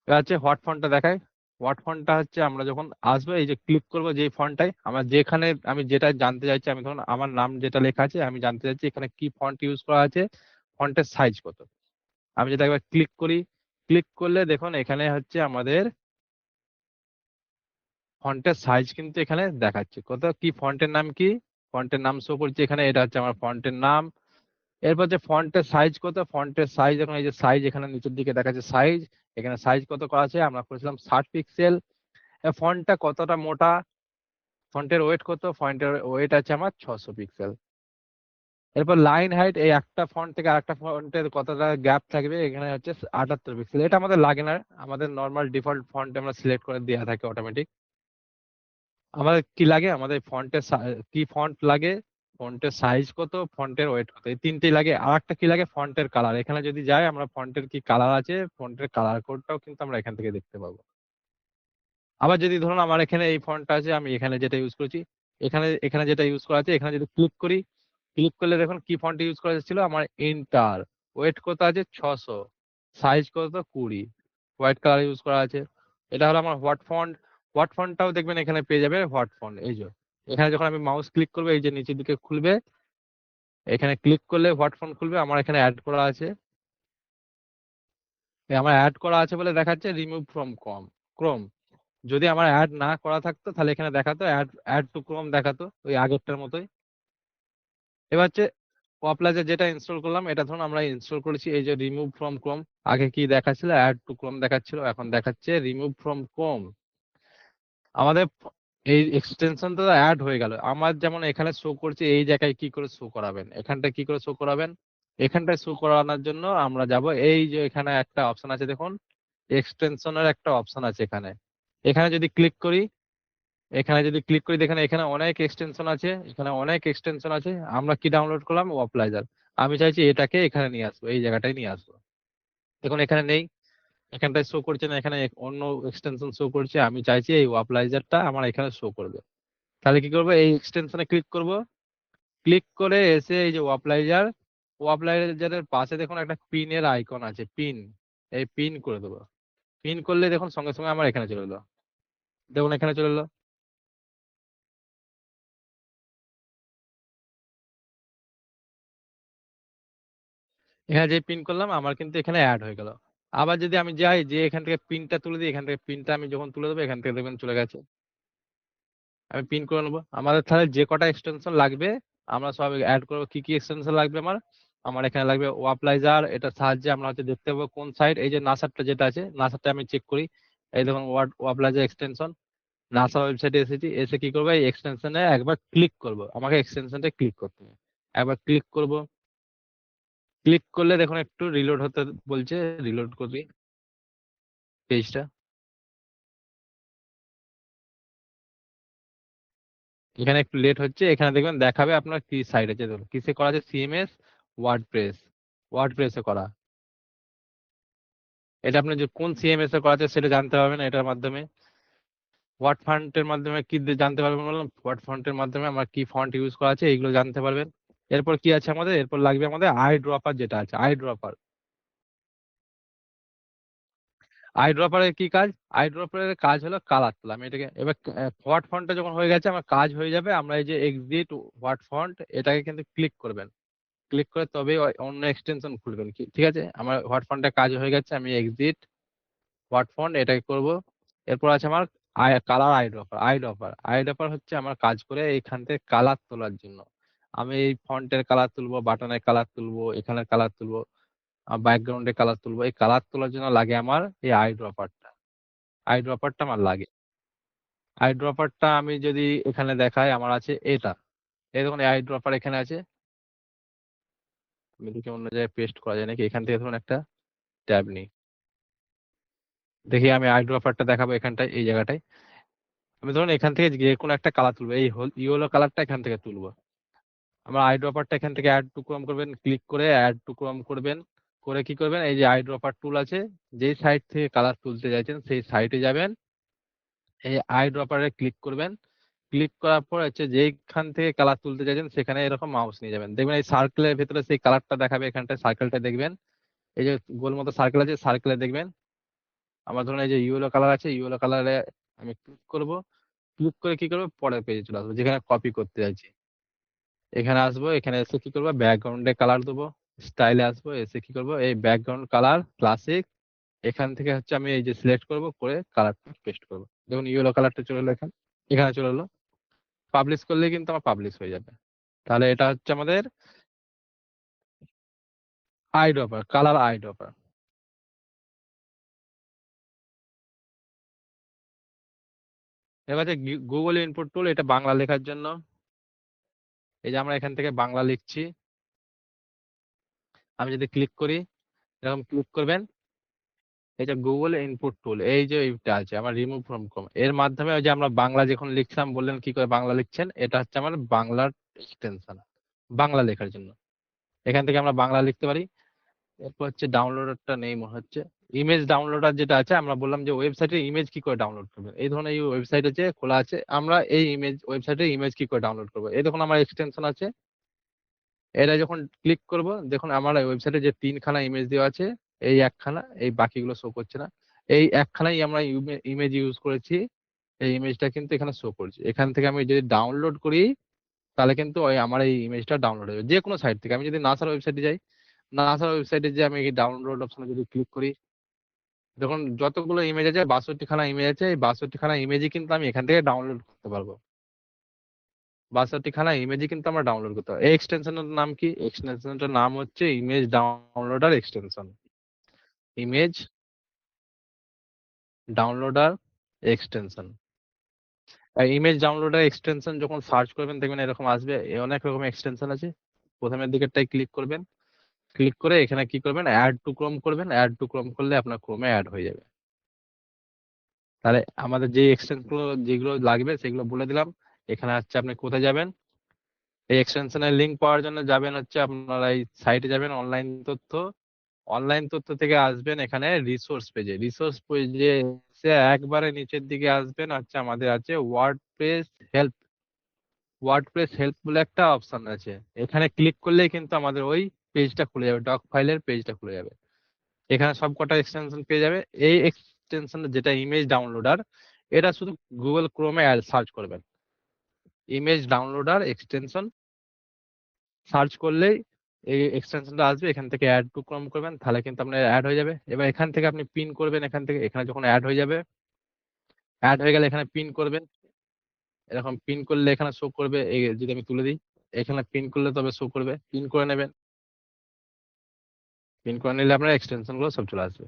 এবার হচ্ছে হোয়াট ফন্টটা দেখায়। হোয়াট ফন্টটা হচ্ছে আমরা যখন আসবে, এই যে ক্লিক করবো যে ফন্টটাই, আমরা যেখানে, আমি যেটা জানতে চাইছি, আমি ধরুন আমার নাম যেটা লেখা আছে, আমি জানতে চাইছি এখানে কি ফন্ট ইউজ করা আছে, ফন্টের সাইজ কত। আমি যদি একবার ক্লিক করি, ক্লিক করলে দেখুন এখানে হচ্ছে আমাদের ফন্টের সাইজ কিন্তু এখানে দেখাচ্ছে, কত কি ফন্টের নাম কি, ফন্টের নাম শো করছে এখানে, এটা হচ্ছে আমার ফন্টের নাম। এরপর যে ফন্টের সাইজ কত, ফন্টের সাইজ এখন এই যে সাইজ এখানে নিচের দিকে দেখাচ্ছে সাইজ, এখানে সাইজ কত করা আছে, আমরা করেছিলাম 60 পিক্সেল। ফন্টটা কতটা মোটা, ফন্টের ওয়েট কত, ফন্টের ওয়েট আছে আমার 600 পিক্সেল। এরপর লাইন হাইট, এই একটা ফন্ট থেকে আরেকটা ফন্টের কতটা গ্যাপ থাকবে, এখানে হচ্ছে 78 পিক্সেল। এটা আমাদের লাগে না, আমাদের নর্মাল ডিফল্ট ফন্ট আমরা সিলেক্ট করে দেওয়া থাকে অটোমেটিক। আমাদের কি লাগে, আমাদের ফন্টের কি ফন্ট লাগে, ফন্টের সাইজ কত, ফন্টের ওয়েট কত, এই তিনটেই লাগে। আর একটা কি লাগে, ফন্টের কালার। এখানে যদি যাই, আমরা ফন্টের কি কালার আছে, ফন্টের কালার কোডটাও কিন্তু আমরা এখান থেকে দেখতে পাবো। আবার যদি ধরুন আমার এখানে এই ফন্টটা আছে, আমি এখানে যেটা ইউজ করেছি, এখানে এখানে যেটা ইউজ করা আছে, এখানে যদি ক্লিক করি, ক্লিক করলে দেখুন কি ফন্ট ইউজ করা ছিল আমার, ইন্টার। ওয়েট কত আছে 600, সাইজ কত 20, হোয়াইট কালার ইউজ করা আছে। এটা হলো আমার হোয়াট ফন্ট। হোয়াট ফন্টটাও দেখবেন এখানে পেয়ে যাবে, হোয়াট ফন্ট, এই যে এখানে যখন আমি মাউস ক্লিক করবো, এই যে নিচের দিকে খুলবে, এখানে ক্লিক করলে হোয়াট ফন্ট খুলবে, আমার এখানে অ্যাড করা আছে। আমার অ্যাড করা আছে বলে দেখাচ্ছে রিমুভ ফ্রম ক্রোম। যদি আমার অ্যাড না করা থাকতো, তাহলে এখানে দেখাতো অ্যাড, অ্যাড টু ক্রোম দেখাতো, ওই আগেরটার মতোই। এবার হচ্ছে পপলাজে যেটা ইনস্টল করলাম, এটা ধরুন আমরা ইনস্টল করেছি, এই যে রিমুভ ফ্রম ক্রোম। আগে কি দেখাচ্ছিল, অ্যাড টু ক্রোম দেখাচ্ছিল, এখন দেখাচ্ছে রিমুভ ফ্রম ক্রোম। আমাদের এই এক্সটেনশনটা অ্যাড হয়ে গেল। আমার যেমন এখানে শো করছে, এই জায়গায় কি করে শো করাবেন, এখানটা কি করে শো করাবেন, এখানটায় শো করানোর জন্য আমরা যাব, এই যে এখানে একটা অপশন আছে দেখুন, এক্সটেনশনের একটা অপশন আছে এখানে। এখানে যদি ক্লিক করি, এখানে যদি ক্লিক করি দেখেন এখানে অনেক এক্সটেনশন আছে, এখানে অনেক এক্সটেনশন আছে। আমরা কি ডাউনলোড করলাম, ওয়াপলাইজার। আমি চাইছি এটাকে এখানে নিয়ে আসবো, এই জায়গাটায় নিয়ে আসবো। দেখুন এখানে নেই, এখানটায় শো করছে না, এখানে অন্য এক্সটেনশন শো করছে। আমি চাইছি এই ওয়াপলাইজারটা আমার এখানে শো করবে। তাহলে কি করবো, এই এক্সটেনশনে ক্লিক করব, ক্লিক করে এসে এই যে ওয়াপলাইজার, ওয়াপলাইজারের পাশে দেখুন একটা পিনের আইকন আছে, পিন, এই পিন করে দেবো। পিন করলে দেখুন সঙ্গে সঙ্গে আমার এখানে চলে এলো, দেখুন এখানে চলে এলো। এখানে যে পিন করলাম, আমার কিন্তু এখানে অ্যাড হয়ে গেল। আবার যদি আমি যাই, যে এখান থেকে পিনটা তুলে দিই, এখান থেকে পিনটা আমি যখন তুলে দেবো, এখান থেকে দেখবেন চলে গেছে। আমি পিন করে নেবো। আমাদের তাহলে যে কটা এক্সটেনশন লাগবে, আমরা সব অ্যাড করবো। কি কি এক্সটেনশন লাগবে আমার, আমার এখানে লাগবে ওয়াপলাইজার। এটার সাহায্যে আমরা হচ্ছে দেখতে পাবো কোন সাইট, এই যে নাসারটা যেটা আছে, নাসারটা আমি চেক করি। এই দেখুন ওয়াপলাইজার এক্সটেনশন, নাসা ওয়েবসাইটে এসেছি, এসে কি করবো, এই এক্সটেনশনে একবার ক্লিক করব। আমাকে এক্সটেনশনটা ক্লিক করতে হবে, একবার ক্লিক করব। ক্লিক করলে দেখুন একটু রিলোড হতে বলছে, রিলোড করবি পেজটা। এখানে একটু লেট হচ্ছে, এখানে দেখবেন দেখাবে আপনার কি সাইট আছে, দেখুন কিসে করা আছে, সিএমএস, ওয়ার্ডপ্রেস, ওয়ার্ডপ্রেসে করা। এটা আপনি যে কোন সিএমএস এ করা আছে সেটা জানতে পারবেন এটার মাধ্যমে। ওয়ার্ড ফন্টের মাধ্যমে কি জানতে পারবেন বললাম, ওয়ার্ড ফন্টের মাধ্যমে আমার কি ফন্ট ইউজ করা আছে এইগুলো জানতে পারবেন। এরপর কি আছে আমাদের, এরপর লাগবে আমাদের আই ড্রপার, যেটা আছে আই ড্রপার। আই ড্রপারের কি কাজ? আই ড্রপারের কাজ হলো কালার তোলা। আমি এটাকে এবার ওয়ার্ড ফন্টটা যখন হয়ে গেছে আমার কাজ হয়ে যাবে, আমরা এই যে এক্সিট ওয়ার্ড ফন্ট এটাকে কিন্তু ক্লিক করবেন। ক্লিক করে তবে অন্য এক্সটেনশন খুলবেন। ঠিক আছে, আমার ওয়ার্ড ফন্টের কাজ হয়ে গেছে, আমি এক্সিট ওয়ার্ড ফন্ট এটাকে করব। এরপর আছে আমার colour I dropper. I dropper হচ্ছে আমার কাজ করে এইখান থেকে কালার তোলার জন্য। আমি এই ফন্টের কালার তুলবো, বাটনের কালার তুলবো, এখানের কালার তুলবো, ব্যাকগ্রাউন্ডে কালার তুলবো। এই কালার তোলার জন্য লাগে আমার এই আই ড্রপারটা। আই ড্রপারটা আমার লাগে। আই ড্রপারটা আমি যদি এখানে দেখাই, আমার আছে এটা, এই দেখুন আই ড্রপার এখানে আছে। আমি দেখি অন্য জায়গায় পেস্ট করা যায় নাকি। এখান থেকে ধরুন একটা ট্যাব নিই, দেখি আমি আই ড্রপারটা দেখাবো এখানটায়, এই জায়গাটায়। আমি ধরুন এখান থেকে যে কোনো একটা কালার তুলবো, এই ইয়েলো কালারটা এখান থেকে তুলবো। আমার আই ড্রপারটা এখান থেকে অ্যাড টু ক্রোম করবেন, ক্লিক করে অ্যাড টু ক্রোম করবেন। করে কি করবেন, এই যে আই ড্রপার টুল আছে, যেই সাইড থেকে কালার তুলতে চাইছেন সেই সাইটে যাবেন, এই আই ড্রপারে ক্লিক করবেন। ক্লিক করার পর হচ্ছে যেখান থেকে কালার তুলতে চাইছেন সেখানে এরকম মাউস নিয়ে যাবেন, দেখবেন এই সার্কেলের ভেতরে সেই কালারটা দেখাবে। এখানটায় সার্কেলটা দেখবেন, এই যে গোল মতো সার্কেল আছে, সার্কেলে দেখবেন আমার ধরুন এই যে ইয়েলো কালার আছে, ইয়েলো কালারে আমি ক্লিক করব। ক্লিক করে কি করবো, পরের পেজে চলে আসবো যেখানে কপি করতে চাইছি। এখানে আসবো, এখানে এসে কি করবো, ব্যাকগ্রাউন্ডে কালার দেবো। স্টাইলে আসবো, এসে কি করবো, এই ব্যাকগ্রাউন্ড কালার ক্লাসিক, এখান থেকে হচ্ছে আমি এই যে সিলেক্ট করব, করে কালারটা পেস্ট করবো। দেখুন ইয়েলো কালারটা চলে এলো, এখানে চলে এলো। পাবলিশ করলে কিন্তু আমার পাবলিশ হয়ে যাবে। তাহলে এটা হচ্ছে আমাদের I dropper, colour I dropper. এবার যে গুগল ইনপুট টুল, এটা বাংলা লেখার জন্য। এই যে আমরা এখান থেকে বাংলা লিখছি, আমি যদি ক্লিক করি, এরকম ক্লিক করবেন, এই যে গুগল ইনপুট টুল, এই যে এইটা আছে আমার রিমুভ ফ্রম ক্রোম, এর মাধ্যমে ওই যে আমরা বাংলা যখন লিখছিলাম, বললেন কি করে বাংলা লিখছেন, এটা হচ্ছে আমার বাংলার এক্সটেনশন, বাংলা লেখার জন্য। এখান থেকে আমরা বাংলা লিখতে পারি। এরপর হচ্ছে ডাউনলোডারটা নেই মনে হচ্ছে। ইমেজ ডাউনলোডার যেটা আছে, আমরা বললাম যে ওয়েবসাইটে ইমেজ কি করে ডাউনলোড করবেন, এই ধরনের এই ওয়েবসাইট আছে খোলা আছে, আমরা এই ইমেজ ওয়েবসাইটে ইমেজ কি করে ডাউনলোড করবো, এই দেখুন আমার এক্সটেনশন আছে। এটা যখন ক্লিক করব, দেখুন আমার ওয়েবসাইটে যে তিনখানা ইমেজ দেওয়া আছে, এই একখানা, এই বাকিগুলো শো করছে না। এই একখানাই আমরা ইমেজ ইউজ করেছি, এই ইমেজটা কিন্তু এখানে শো করছে। এখান থেকে আমি যদি ডাউনলোড করি, তাহলে কিন্তু ওই আমার এই ইমেজটা ডাউনলোড হবে যে কোনো সাইট থেকে। আমি যদি নাসার ওয়েবসাইটে যাই, নাসার ওয়েবসাইটে যে আমি এই ডাউনলোড অপশনে যদি ক্লিক করি, দেখুন যতগুলো ইমেজ আছে, 62খানা ইমেজ আছে, এই 62খানা ইমেজই কিন্তু আমি এখান থেকে ডাউনলোড করতে পারবো। 62খানা ইমেজই কিন্তু আমরা ডাউনলোড করতে পারবো। এই এক্সটেনশনের নাম কি? এক্সটেনশনটার নাম হচ্ছে image downloader extension. Image downloader extension. Image downloader extension যখন সার্চ করবেন, দেখবেন এরকম আসবে, অনেক রকম এক্সটেনশন আছে। প্রথমের দিকেরটাই ক্লিক করবেন, ক্লিক করে এখানে কি করবেন, অ্যাড টু ক্রোম করবেন। অ্যাড টু ক্রোম করলে আপনার ক্রোমে অ্যাড হয়ে যাবে। তাহলে আমাদের যে এক্সটেনশন গুলো যেগুলো লাগবে সেগুলো বলে দিলাম। এখানে হচ্ছে আপনি কোথায় যাবেন, এই এক্সটেনশনের লিঙ্ক পাওয়ার জন্য যাবেন হচ্ছে আপনারা এই সাইটে যাবেন, অনলাইন তথ্য। অনলাইন তথ্য থেকে আসবেন এখানে রিসোর্স পেজে। রিসোর্স পেজে এসে একবারে নিচের দিকে আসবেন, হচ্ছে আমাদের আছে ওয়ার্ডপ্রেস হেল্প। ওয়ার্ডপ্রেস হেল্প বলে একটা অপশন আছে, এখানে ক্লিক করলেই কিন্তু আমাদের ওই পেজটা খুলে যাবে, ডক ফাইলের পেজটা খুলে যাবে। এখানে সব কটা এক্সটেনশন পেয়ে যাবে। এই এক্সটেনশন যেটা ইমেজ ডাউনলোডার, এটা শুধু গুগল ক্রোমে সার্চ করবেন, ইমেজ ডাউনলোডার এক্সটেনশন সার্চ করলেই এই এক্সটেনশনটা আসবে। এখান থেকে অ্যাড টু ক্রোম করবেন, তাহলে কিন্তু আপনার অ্যাড হয়ে যাবে। এবার এখান থেকে আপনি পিন করবেন, এখান থেকে এখানে যখন অ্যাড হয়ে যাবে, অ্যাড হয়ে গেলে এখানে পিন করবেন। এরকম পিন করলে এখানে শো করবে, এই যদি আমি তুলে দিই, এখানে পিন করলে তবে শো করবে। পিন করে নেবেন, পিন করে নিলে আপনার এক্সটেনশন গুলো সব চলে আসবে।